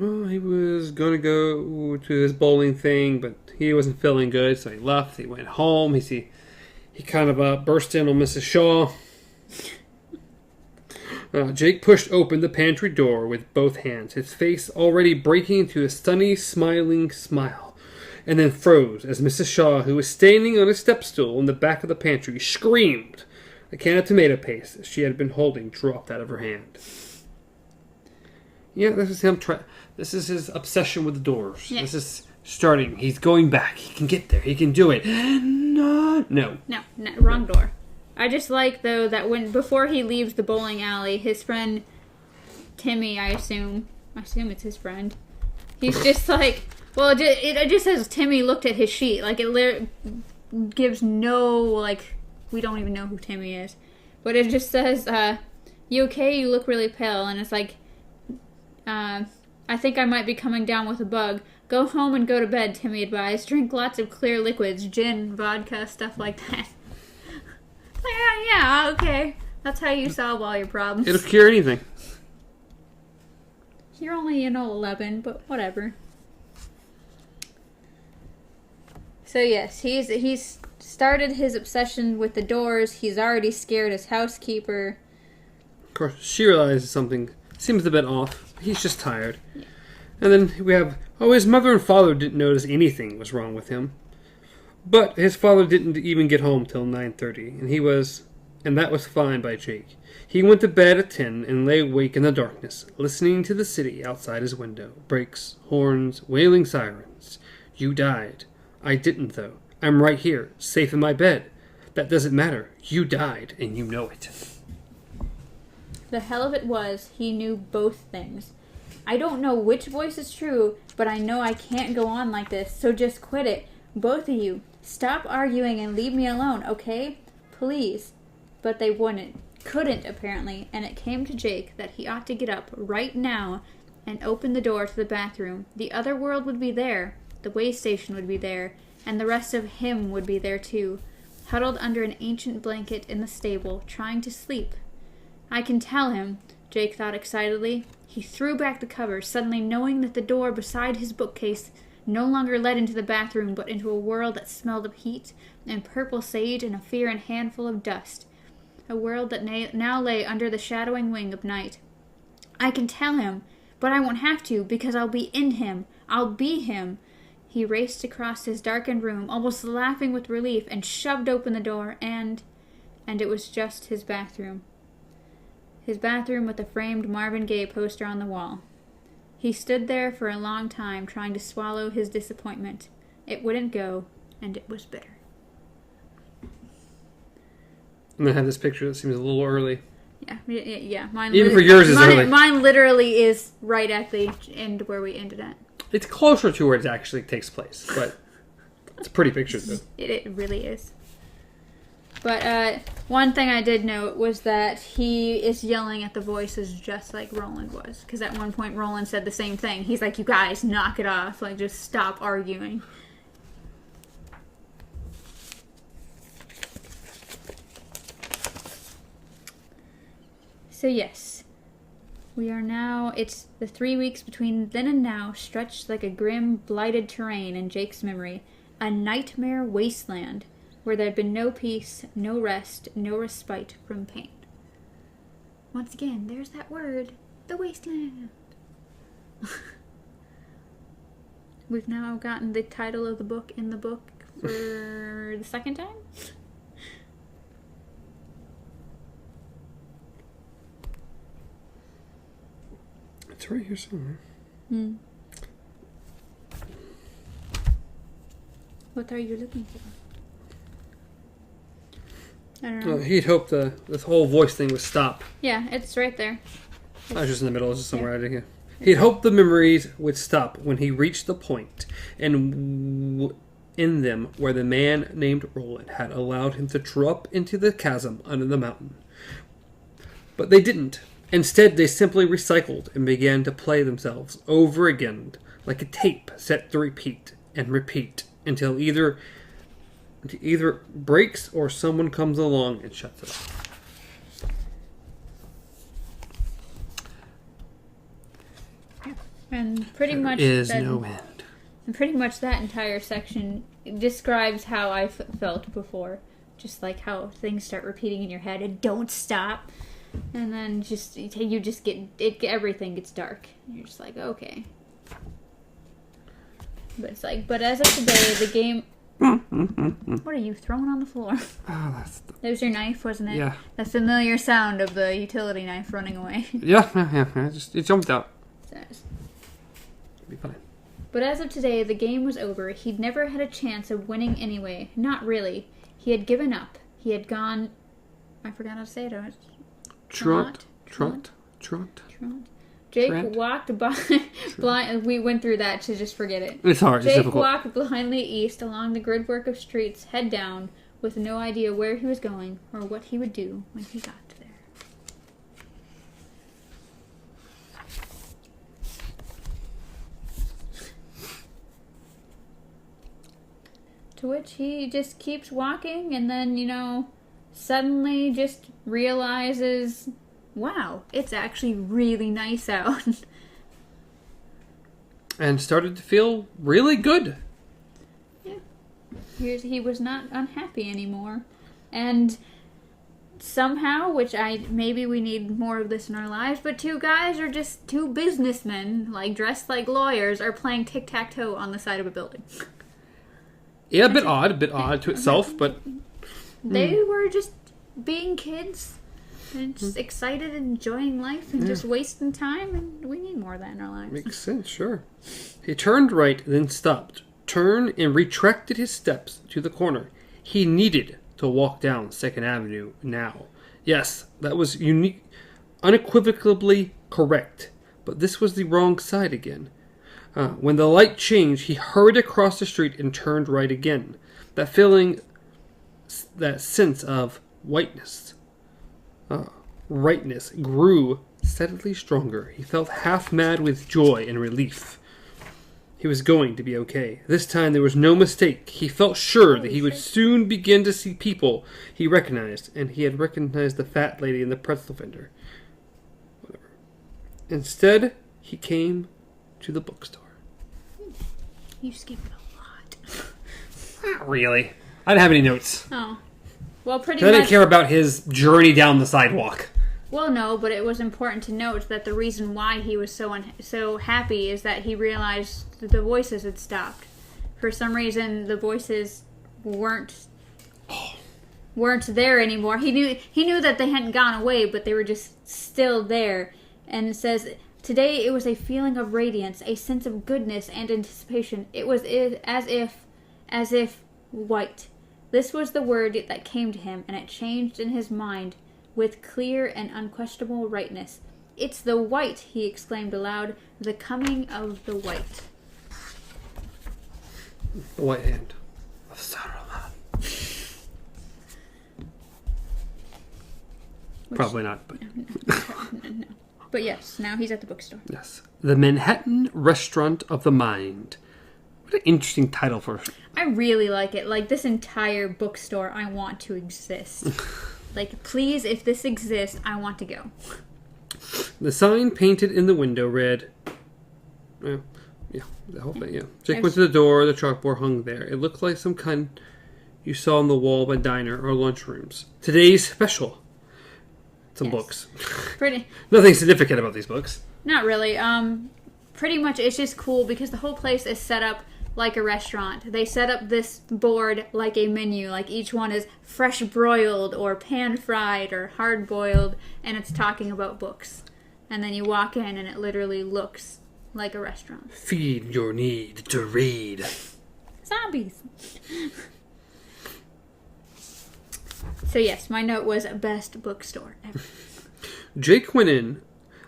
Well, he was going to go to his bowling thing, but he wasn't feeling good, so he left. He went home. He kind of burst in on Mrs. Shaw. Jake pushed open the pantry door with both hands, his face already breaking into a sunny, smiling smile, and then froze as Mrs. Shaw, who was standing on a step stool in the back of the pantry, screamed. A can of tomato paste she had been holding dropped out of her hand. Yeah, this is him. This is his obsession with the doors. Yeah. This is starting. He's going back. He can get there. He can do it. not. No. No, wrong door. I just like, though, that before he leaves the bowling alley, his friend Timmy, I assume it's his friend. He's just like, well, it just says Timmy looked at his sheet. Like, it gives no, like, we don't even know who Timmy is. But it just says, you okay? You look really pale. And it's like, I think I might be coming down with a bug. Go home and go to bed, Timmy advised. Drink lots of clear liquids, gin, vodka, stuff like that. Yeah, okay. That's how you solve all your problems. It'll cure anything. You're only, 11, but whatever. So yes, he's started his obsession with the doors. He's already scared his housekeeper. Of course, she realizes something seems a bit off. He's just tired. Yeah. And then we have, his mother and father didn't notice anything was wrong with him. But his father didn't even get home till 9:30, and that was fine by Jake. He went to bed at 10 and lay awake in the darkness, listening to the city outside his window. Brakes, horns, wailing sirens. You died. I didn't, though. I'm right here, safe in my bed. That doesn't matter. You died, and you know it. The hell of it was, he knew both things. I don't know which voice is true, but I know I can't go on like this, so just quit it. Both of you. Stop arguing and leave me alone, okay? Please. But they couldn't, apparently, and it came to Jake that he ought to get up right now and open the door to the bathroom. The other world would be there, the way station would be there, and the rest of him would be there too, huddled under an ancient blanket in the stable, trying to sleep. I can tell him, Jake thought excitedly. He threw back the covers, suddenly knowing that the door beside his bookcase no longer led into the bathroom, but into a world that smelled of heat and purple sage and a fear and handful of dust. A world that now lay under the shadowing wing of night. I can tell him, but I won't have to, because I'll be in him. I'll be him. He raced across his darkened room, almost laughing with relief, and shoved open the door, and it was just his bathroom. His bathroom with a framed Marvin Gaye poster on the wall. He stood there for a long time, trying to swallow his disappointment. It wouldn't go, and it was bitter. And I have this picture that seems a little early. Yeah. Mine even for yours is early. Mine literally is right at the end where we ended at. It's closer to where it actually takes place, but it's a pretty picture, though. It really is. But one thing I did note was that he is yelling at the voices just like Roland was. Because at one point Roland said the same thing. He's like, you guys, knock it off. Like, just stop arguing. So yes, we are now, it's the 3 weeks between then and now, stretched like a grim, blighted terrain in Jake's memory. A nightmare wasteland. Where there had been no peace, no rest, no respite from pain. Once again, there's that word, the wasteland. We've now gotten the title of the book in the book for the second time. It's right here somewhere. What are you looking for? I don't know. He'd hoped this whole voice thing would stop. Yeah, it's right there. I was just in the middle. It's just somewhere out of here. He'd hoped the memories would stop when he reached the point in them where the man named Roland had allowed him to drop into the chasm under the mountain. But they didn't. Instead, they simply recycled and began to play themselves over again like a tape set to repeat and repeat until either breaks or someone comes along and shuts it off. And pretty much no end. And pretty much that entire section describes how I felt before. Just like how things start repeating in your head and don't stop. And then you just get everything gets dark. And you're just like, okay. But as of today, the game. What are you throwing on the floor? Oh, That was your knife, wasn't it? Yeah. The familiar sound of the utility knife running away. Yeah. It jumped out. So, Be fine. But as of today, the game was over. He'd never had a chance of winning anyway. Not really. He had given up. He had gone... I forgot how to say it. Trot. Jake walked by... blind. We went through that to just forget it. It's hard. It's difficult. Jake walked blindly east along the gridwork of streets, head down, with no idea where he was going or what he would do when he got there. To which he just keeps walking and then, suddenly just realizes, wow, it's actually really nice out. And started to feel really good. Yeah. He was not unhappy anymore. And somehow, maybe we need more of this in our lives, but two guys are just two businessmen, dressed like lawyers, are playing tic-tac-toe on the side of a building. Yeah, a bit odd to itself, but... They were just being kids and just excited and enjoying life and just wasting time, and we need more of that in our lives. Makes sense, sure. He turned right, then stopped, turned, and retracted his steps to the corner. He needed to walk down 2nd Avenue now. Yes, that was unequivocally correct, but this was the wrong side again. When the light changed, he hurried across the street and turned right again. That feeling, that sense of rightness grew steadily stronger. He felt half mad with joy and relief. He was going to be okay. This time there was no mistake. He felt sure that he would soon begin to see people he recognized, and he had recognized the fat lady and the pretzel vendor. Whatever. Instead, he came to the bookstore. You skipped a lot. Not really. I didn't have any notes. Oh. Well, pretty much... I didn't care about his journey down the sidewalk. Well, no, but it was important to note that the reason why he was so happy is that he realized that the voices had stopped. For some reason, the voices weren't there anymore. He knew that they hadn't gone away, but they were just still there. And it says... Today it was a feeling of radiance, a sense of goodness and anticipation. It was as if white. This was the word that came to him, and it changed in his mind with clear and unquestionable rightness. It's the white, he exclaimed aloud, the coming of the white. The white hand of Saruman. Probably not, but... No. But yes, now he's at the bookstore. Yes. The Manhattan Restaurant of the Mind. What an interesting title for... I really like it. This entire bookstore, I want to exist. Please, if this exists, I want to go. The sign painted in the window read... the whole thing, yeah. Jake went to the door, the chalkboard hung there. It looked like some kind you saw on the wall of a diner or lunchrooms. Today's special. Some books. Pretty. Nothing significant about these books. Not really. Pretty much it's just cool because the whole place is set up like a restaurant. They set up this board like a menu. Each one is fresh broiled or pan fried or hard boiled, and it's talking about books. And then you walk in and it literally looks like a restaurant. Feed your need to read. Zombies. So yes, my note was best bookstore ever. Jake went in,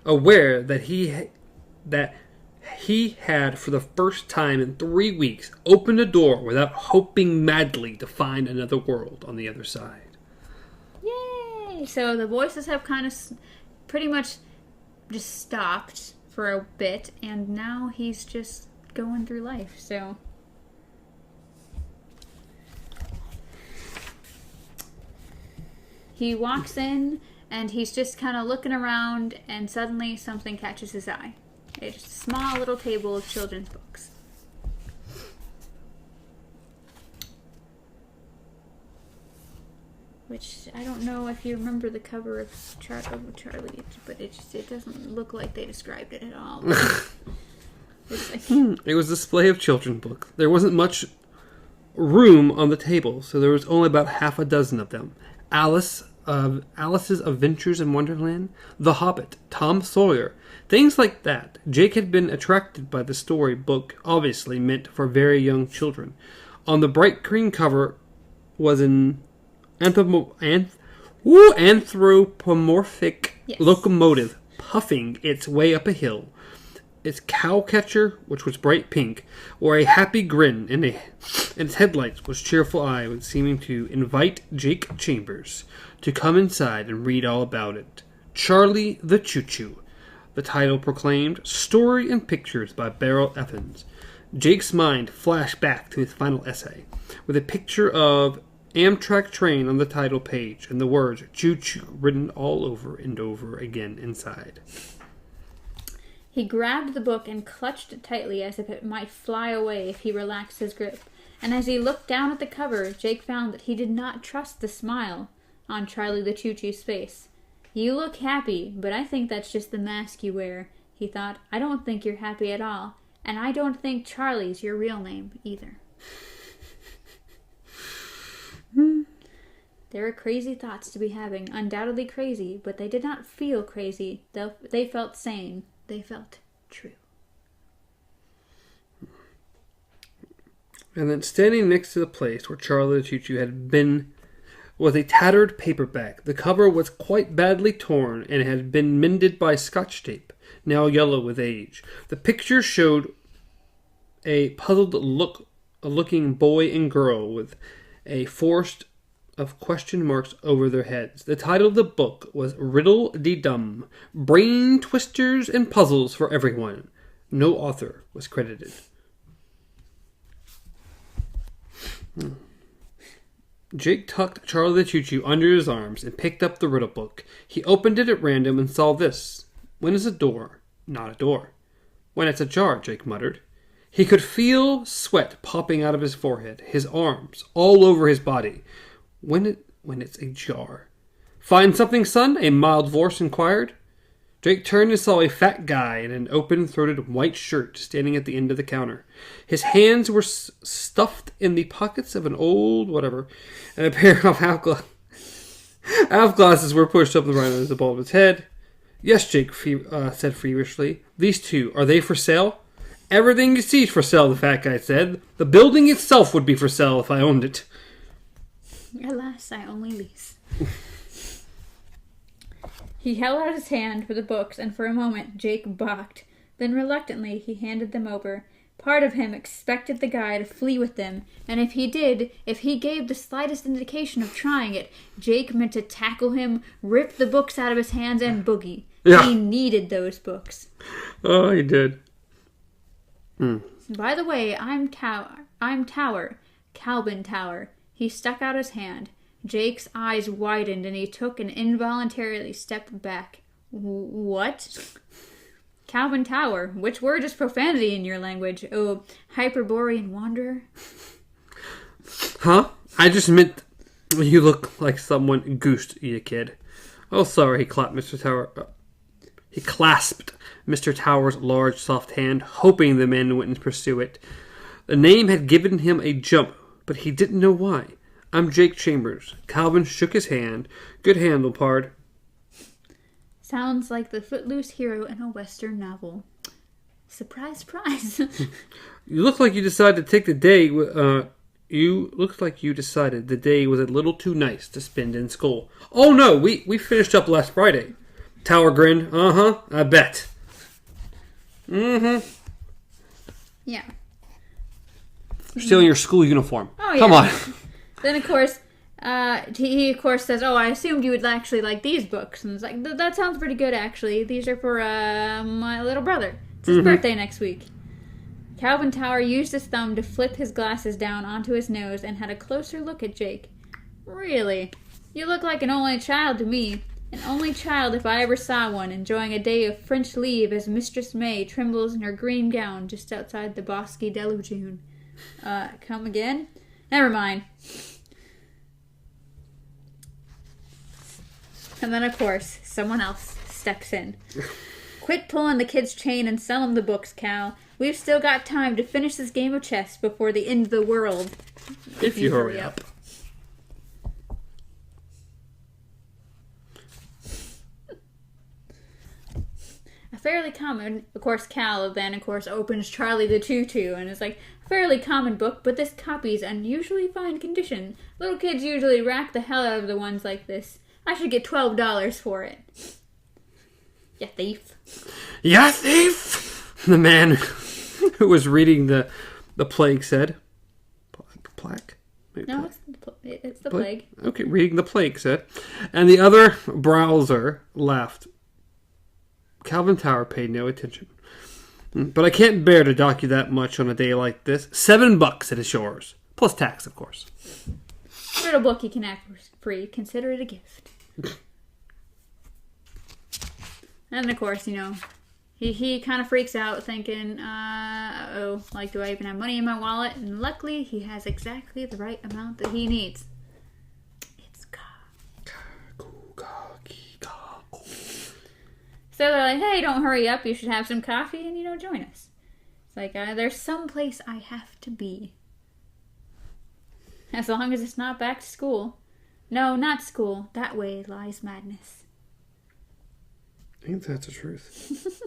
aware that he had, for the first time in 3 weeks, opened a door without hoping madly to find another world on the other side. Yay! So the voices have kind of pretty much just stopped for a bit, and now he's just going through life, so... He walks in, and he's just kind of looking around, and suddenly something catches his eye. It's a small little table of children's books. Which, I don't know if you remember the cover of Charlie, but it doesn't look like they described it at all. It was a display of children's books. There wasn't much room on the table, so there was only about half a dozen of them. Alice, Alice's Adventures in Wonderland, The Hobbit, Tom Sawyer, things like that. Jake had been attracted by the story book, obviously meant for very young children. On the bright green cover was an anthropomorphic locomotive puffing its way up a hill. Its cowcatcher, which was bright pink, wore a happy grin, and its headlights was cheerful eye, seeming to invite Jake Chambers to come inside and read all about it. Charlie the Choo-Choo, the title proclaimed, story and pictures by Beryl Evans. Jake's mind flashed back to his final essay, with a picture of Amtrak train on the title page, and the words choo-choo written all over and over again inside. He grabbed the book and clutched it tightly as if it might fly away if he relaxed his grip. And as he looked down at the cover, Jake found that he did not trust the smile on Charlie the Choo-Choo's face. You look happy, but I think that's just the mask you wear, he thought. I don't think you're happy at all. And I don't think Charlie's your real name, either. There were crazy thoughts to be having, undoubtedly crazy, but they did not feel crazy. They felt sane. They felt true. And then standing next to the place where Charlie the Choo-Choo had been was a tattered paperback. The cover was quite badly torn and had been mended by scotch tape, now yellow with age. The picture showed a puzzled looking boy and girl with a forest of question marks over their heads. The title of the book was Riddle-de-Dum, Brain Twisters and Puzzles for Everyone. No author was credited. Jake tucked Charlie the Choo-Choo under his arms and picked up the riddle book. He opened it at random and saw this. When is a door not a door? When it's ajar, Jake muttered. He could feel sweat popping out of his forehead, his arms, all over his body. When it's ajar. Find something, son? A mild voice inquired. Jake turned and saw a fat guy in an open-throated white shirt standing at the end of the counter. His hands were stuffed in the pockets of an old whatever, and a pair of half glasses were pushed up the right of the ball of his head. Yes, Jake said feverishly. These two, are they for sale? Everything you see is for sale, the fat guy said. The building itself would be for sale if I owned it. Alas, I only lease. He held out his hand for the books, and for a moment Jake balked. Then reluctantly he handed them over. Part of him expected the guy to flee with them, and if he gave the slightest indication of trying it, Jake meant to tackle him, rip the books out of his hands, and boogie. Yeah. He needed those books. Oh, he did. By the way, I'm Tower. Calvin Tower. He stuck out his hand. Jake's eyes widened and he took an involuntarily step back. What? Calvin Tower. Which word is profanity in your language? Oh, Hyperborean Wanderer? Huh? I just meant you look like someone goosed you, kid. Oh, sorry, he clapped Mr. Tower. He clasped Mr. Tower's large, soft hand, hoping the man wouldn't pursue it. The name had given him a jump, but he didn't know why. I'm Jake Chambers. Calvin shook his hand. Good handle, pard. Sounds like the footloose hero in a Western novel. Surprise, surprise. You look like you decided to take the day. You looked like you decided the day was a little too nice to spend in school. Oh no, we finished up last Friday. Tower grinned. I bet. Yeah. Stealing your school uniform. Oh, yeah. Come on. Then, of course, he of course says, oh, I assumed you would actually like these books. And it's like, that sounds pretty good, actually. These are for my little brother. It's his birthday next week. Calvin Tower used his thumb to flip his glasses down onto his nose and had a closer look at Jake. Really? You look like an only child to me. An only child if I ever saw one, enjoying a day of French leave as Mistress May trembles in her green gown just outside the Bosque de la June. Come again? Never mind. And then, of course, someone else steps in. Quit pulling the kid's chain and sell him the books, Cal. We've still got time to finish this game of chess before the end of the world. If you hurry up. fairly common, of course Cal then, of course, opens Charlie the Tutu, and it's like, a fairly common book, but this copy's unusually fine condition. Little kids usually rack the hell out of the ones like this. I should get $12 for it. You thief. Ya thief! The man who was reading the plague said. Plague? No, it's the plague. Okay, reading the plague said. And the other browser laughed. Calvin Tower paid no attention. But I can't bear to dock you that much on a day like this. $7 it is yours. Plus tax, of course. Little book you can have for free. Consider it a gift. And of course, he kind of freaks out thinking, like, do I even have money in my wallet? And luckily, he has exactly the right amount that he needs. It's So they're like, hey, don't hurry up. You should have some coffee and, join us. It's like, there's some place I have to be. As long as it's not back to school. No, not school. That way lies madness. I think that's the truth.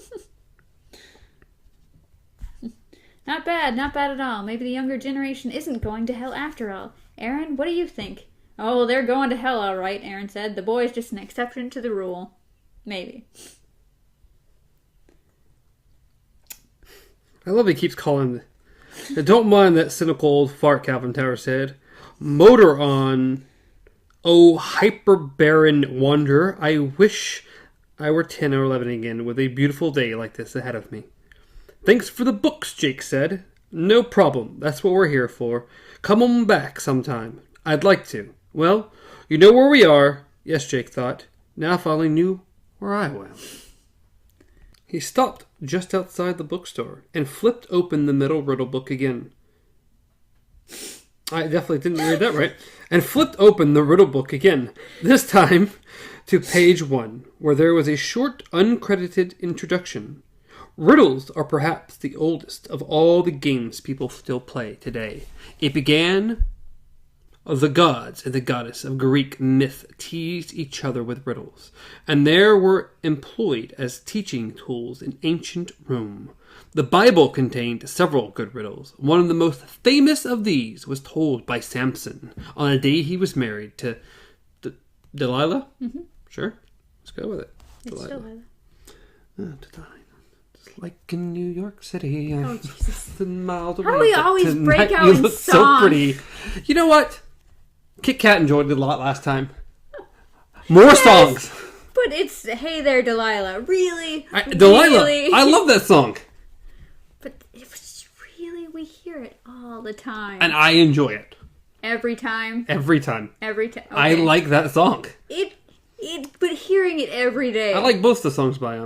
Not bad at all. Maybe the younger generation isn't going to hell after all. Aaron, what do you think? Oh, they're going to hell all right, Aaron said. The boy's just an exception to the rule. Maybe. I love he keeps calling... Don't mind that cynical old fart, Calvin Tower said. Motor on. Oh, hyper-barren wanderer. I wish I were 10 or 11 again with a beautiful day like this ahead of me. Thanks for the books, Jake said. No problem. That's what we're here for. Come on back sometime. I'd like to. Well, you know where we are. Yes, Jake thought. Now I finally knew where I was. He stopped just outside the bookstore and flipped open the middle riddle book again. I definitely didn't read that right. And flipped open the riddle book again. This time to page 1, where there was a short, uncredited introduction. Riddles are perhaps the oldest of all the games people still play today. It began... The gods and the goddess of Greek myth teased each other with riddles, and they were employed as teaching tools in ancient Rome. The Bible contained several good riddles. One of the most famous of these was told by Samson on a day he was married to Delilah? Mm-hmm. Sure. Let's go with it. It's Delilah. Delilah. Just like in New York City. Oh, Jesus. Miles How do we always break out you in look song? So pretty. You know what? Kit Kat enjoyed it a lot last time. More songs. But it's Hey There, Delilah. Really? Delilah. Really? I love that song. But it's really, we hear it all the time. And I enjoy it. Every time? Every time. Every time. Okay. I like that song. But hearing it every day. I like both the songs by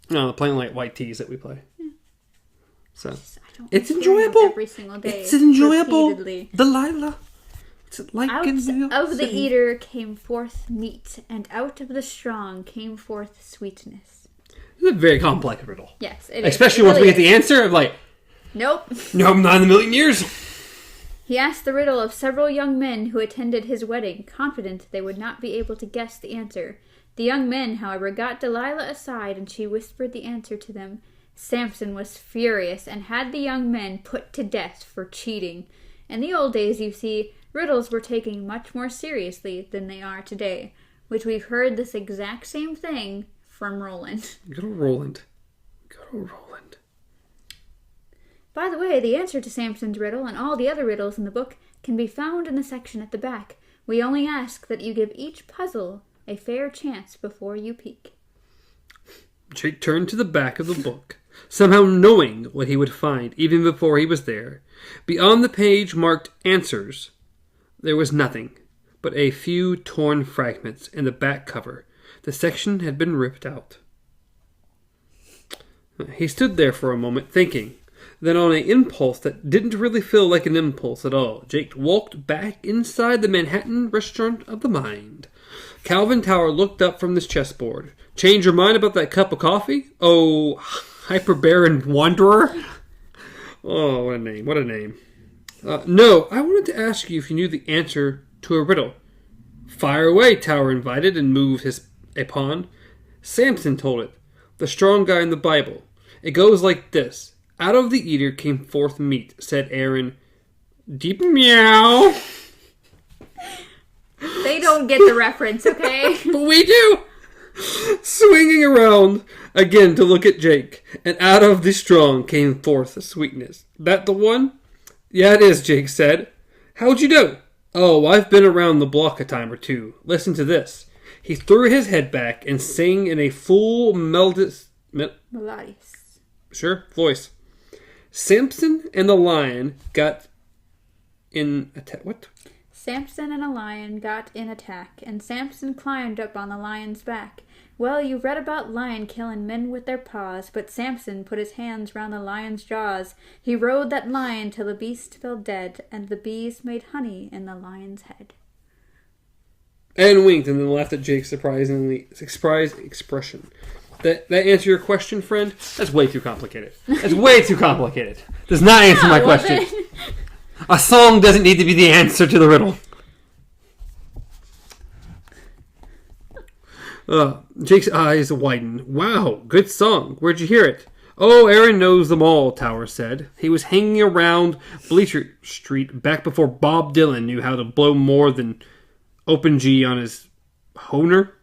the Plain Like White Tees that we play. Yeah. So it's enjoyable. Every single day. It's enjoyable. Repeatedly. Delilah. Like out in New York of City. the eater came forth meat, and out of the strong came forth sweetness. It's a very complex riddle. Yes, it Especially is. once we get the answer of like... Nope. No, not in a million years. He asked the riddle of several young men who attended his wedding, confident they would not be able to guess the answer. The young men, however, got Delilah aside, and she whispered the answer to them. Samson was furious, and had the young men put to death for cheating. In the old days, you see... riddles were taken much more seriously than they are today, which we've heard this exact same thing from Roland. Good old Roland. Good old Roland. By the way, the answer to Samson's riddle and all the other riddles in the book can be found in the section at the back. We only ask that you give each puzzle a fair chance before you peek. Jake turned to the back of the book, somehow knowing what he would find even before he was there. Beyond the page marked Answers, there was nothing but a few torn fragments in the back cover. The section had been ripped out. He stood there for a moment, thinking. Then on an impulse that didn't really feel like an impulse at all, Jake walked back inside the Manhattan Restaurant of the Mind. Calvin Tower looked up from this chessboard. Change your mind about that cup of coffee? Oh, hyperbarren wanderer? Oh, what a name, what a name. No, I wanted to ask you if you knew the answer to a riddle. Fire away, Tower invited and moved a pawn. Samson told it. the strong guy in the Bible. It goes like this. Out of the eater came forth meat, said Aaron. Deep meow. They don't get the reference, okay? But we do. Swinging around again to look at Jake. And out of the strong came forth sweetness. That the one? Yeah, it is, Jake said. How'd you know? Oh, I've been around the block a time or two. Listen to this. He threw his head back and sang in a full melodious voice. Samson and the lion got in attack. What? Samson and a lion got in attack, and Samson climbed up on the lion's back. Well, you read about lion killing men with their paws, but Samson put his hands round the lion's jaws. He rode that lion till the beast fell dead, and the bees made honey in the lion's head. And winked and then laughed at Jake's surprised expression. That answer your question, friend? That's way too complicated. That's way too complicated. Does not answer my question. A song doesn't need to be the answer to the riddle. Jake's eyes widened. Wow, good song. Where'd you hear it? Oh, Aaron knows them all, Tower said. He was hanging around Bleecker Street back before Bob Dylan knew how to blow more than open G on his honer.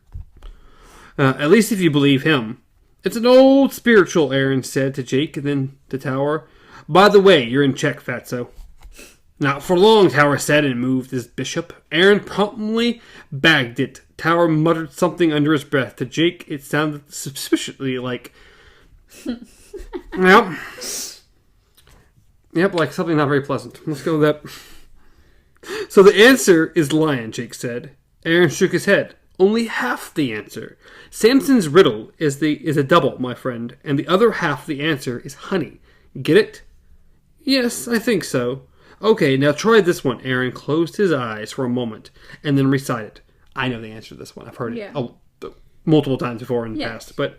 At least if you believe him. It's an old spiritual, Aaron said to Jake and then to Tower. By the way, you're in check, Fatso. Not for long, Tower said and moved his bishop. Aaron promptly bagged it. Tower muttered something under his breath. To Jake, it sounded suspiciously like... Yep, like something not very pleasant. Let's go with that. So the answer is lion, Jake said. Aaron shook his head. Only half the answer. Samson's riddle is a double, my friend, and the other half of the answer is honey. Get it? Yes, I think so. Okay, now try this one. Aaron closed his eyes for a moment and then recited. I know the answer to this one. I've heard it multiple times before in the past. But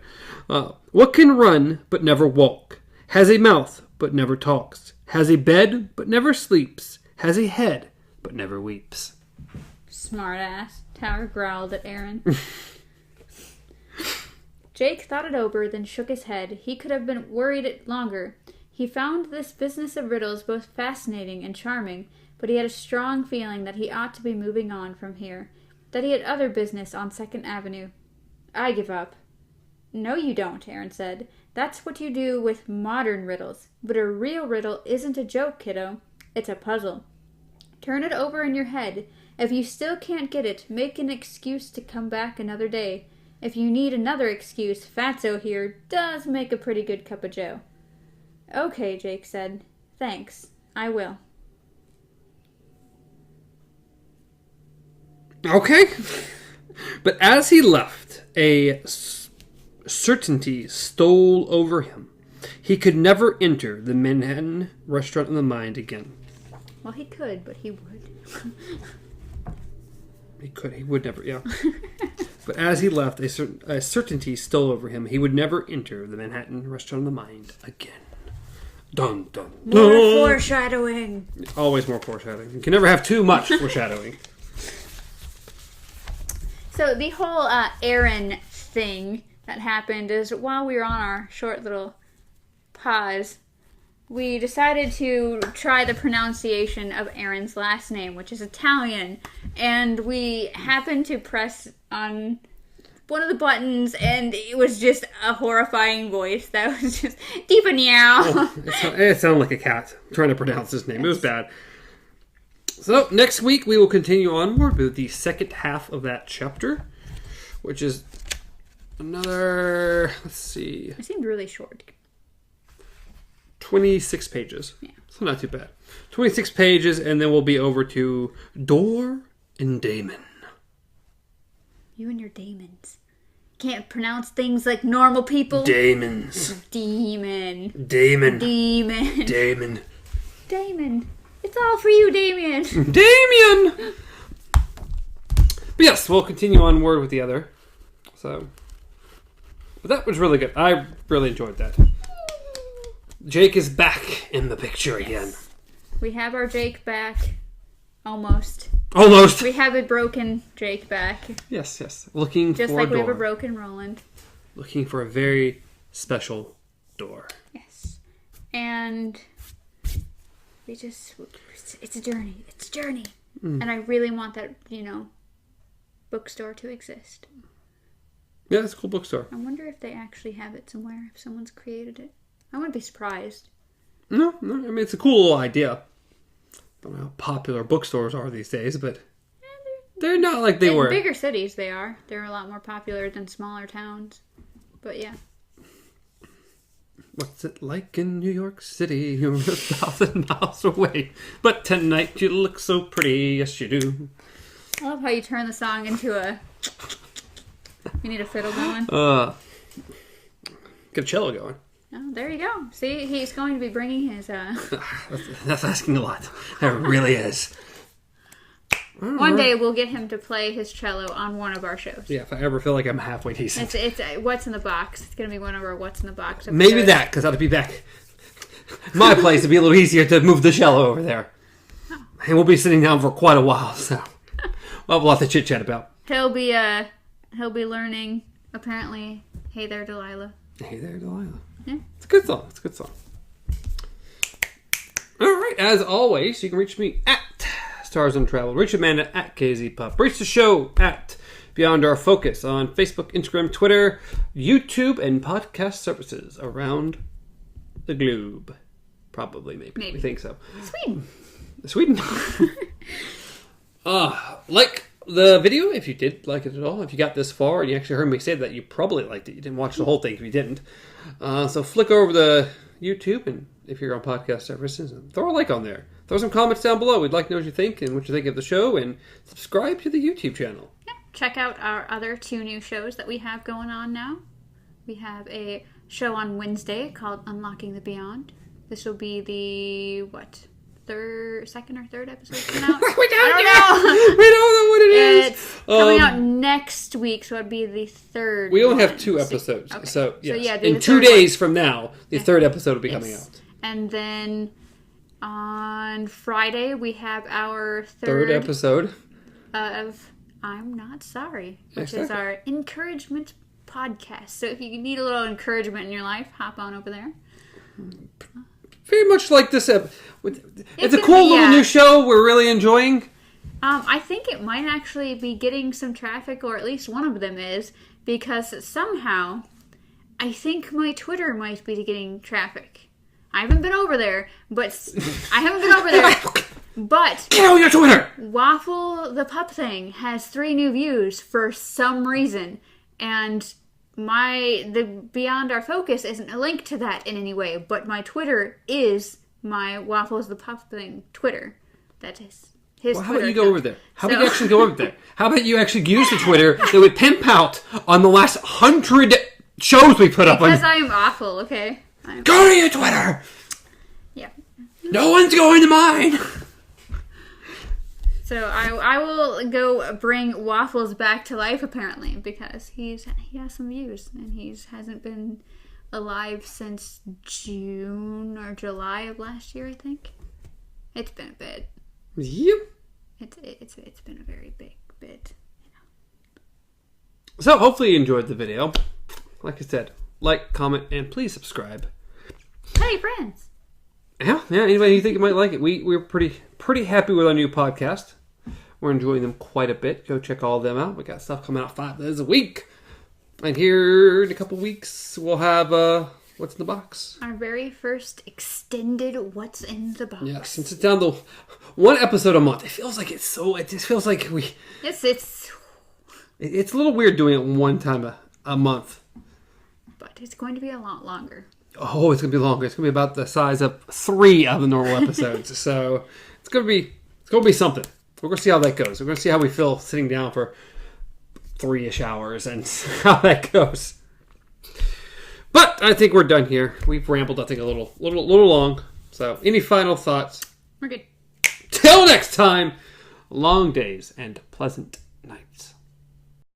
what can run but never walk? Has a mouth but never talks. Has a bed but never sleeps. Has a head but never weeps. Smart ass. Tower growled at Aaron. Jake thought it over, then shook his head. He could have been worried longer. He found this business of riddles both fascinating and charming, but he had a strong feeling that he ought to be moving on from here, that he had other business on 2nd Avenue. I give up. No, you don't, Aaron said. That's what you do with modern riddles. But a real riddle isn't a joke, kiddo. It's a puzzle. Turn it over in your head. If you still can't get it, make an excuse to come back another day. If you need another excuse, Fatso here does make a pretty good cup of joe. Okay, Jake said. Thanks. I will. Okay. But as he left, a certainty stole over him. He could never enter the Manhattan Restaurant of the Mind again. Well, he could, but he would. He would never, yeah. But as he left, a certainty stole over him. He would never enter the Manhattan Restaurant of the Mind again. Dun, dun, dun. More foreshadowing. Always more foreshadowing. You can never have too much foreshadowing. So the whole Aaron thing that happened is while we were on our short little pause, we decided to try the pronunciation of Aaron's last name, which is Italian, and we happened to press on one of the buttons, and it was just a horrifying voice that was just deep and meow. It sounded like a cat trying to pronounce his name. It was bad. So next week we will continue onward with the second half of that chapter, which is another, let's see. It seemed really short. 26 pages. Yeah. So not too bad. 26 pages, and then we'll be over to Door and Damon. You and your daemons. Can't pronounce things like normal people. Daemons. Demon. Damon. Demon. Damon. Damon. It's all for you, Damien. Damien! But yes, we'll continue onward with the other. So, but that was really good. I really enjoyed that. Jake is back in the picture again. We have our Jake back. Almost. Almost. We have a broken Jake back. Yes. Looking just for like a door. we have a broken Roland. Looking for a very special door. Yes. And it's a journey. It's a journey. And I really want that, bookstore to exist. Yeah, it's a cool bookstore. I wonder if they actually have it somewhere, if someone's created it. I wouldn't be surprised. No, I mean, it's a cool little idea. I don't know how popular bookstores are these days, but they're not like they were. In bigger cities, they are. They're a lot more popular than smaller towns. But yeah. What's it like in New York City? You're 1,000 miles away. But tonight you look so pretty. Yes, you do. I love how you turn the song into a... You need a fiddle going. Get a cello going. Oh, there you go. See, he's going to be bringing his... That's asking a lot. It really is. One day we'll get him to play his cello on one of our shows. Yeah, if I ever feel like I'm halfway decent. It's What's in the Box. It's going to be one of our What's in the Box episodes. Maybe that, because I'll be back. My place would be a little easier to move the cello over there. Oh. And we'll be sitting down for quite a while, so we'll have a lot to chit-chat about. He'll be learning, apparently, Hey There, Delilah. Hey There, Delilah. Yeah. It's a good song. It's a good song. All right, as always, you can reach me at Stars on Travel. Reach Amanda at KZPup. Reach the show at Beyond Our Focus on Facebook, Instagram, Twitter, YouTube, and podcast services around the globe. Probably, maybe. We think so. Sweden. Like the video if you did like it at all. If you got this far and you actually heard me say that, you probably liked it. You didn't watch the whole thing if you didn't. So flick over the YouTube, and if you're on podcast services, throw a like on there. Throw some comments down below. We'd like to know what you think and what you think of the show, and subscribe to the YouTube channel. Yeah. Check out our other 2 new shows that we have going on now. We have a show on Wednesday called Unlocking the Beyond. This will be the, second or third episode coming out? We don't know. We don't know what it is. It's coming out next week, so it'd be the third. We only have 2 episodes. Okay. So, yes. yeah, in 2 days from now, the third episode will be coming out. And then on Friday, we have our third episode of I'm Not Sorry, which is our encouragement podcast. So if you need a little encouragement in your life, hop on over there. Very much like this episode. It's a cool little new show we're really enjoying. I think it might actually be getting some traffic, or at least one of them is, because somehow I think my Twitter might be getting traffic. I haven't been over there, but Get on your Twitter! Waffle the Pup thing has 3 new views for some reason, and the Beyond Our Focus isn't a link to that in any way, but my Twitter is my Waffles the Pup thing Twitter. That is his Twitter. How about you go over there? How about you actually go over there? How about you actually use the Twitter that we pimp out on the last 100 shows we put up on? Because I am awful, okay? Go to your Twitter! Yeah. No one's going to mine! So I will go bring Waffles back to life, apparently, because he has some views, and he hasn't been alive since June or July of last year, I think. It's been a bit. Yep. It's been a very big bit. So hopefully you enjoyed the video. Like I said, like, comment, and please subscribe. Tell your friends. Yeah. Anybody you think you might like it? We're pretty happy with our new podcast. We're enjoying them quite a bit. Go check all of them out. We got stuff coming out 5 days a week. And here in a couple weeks, we'll have What's in the Box. Our very first extended What's in the Box. Yeah, since it's down to 1 episode a month, it feels like it just feels like we. It's a little weird doing it 1 time a month. But it's going to be a lot longer. Oh, it's going to be longer. It's going to be about the size of 3 of the normal episodes. So it's going to be something. We're going to see how that goes. We're going to see how we feel sitting down for 3-ish hours and how that goes. But I think we're done here. We've rambled, I think, a little long. So any final thoughts? We're good. Till next time, long days and pleasant nights.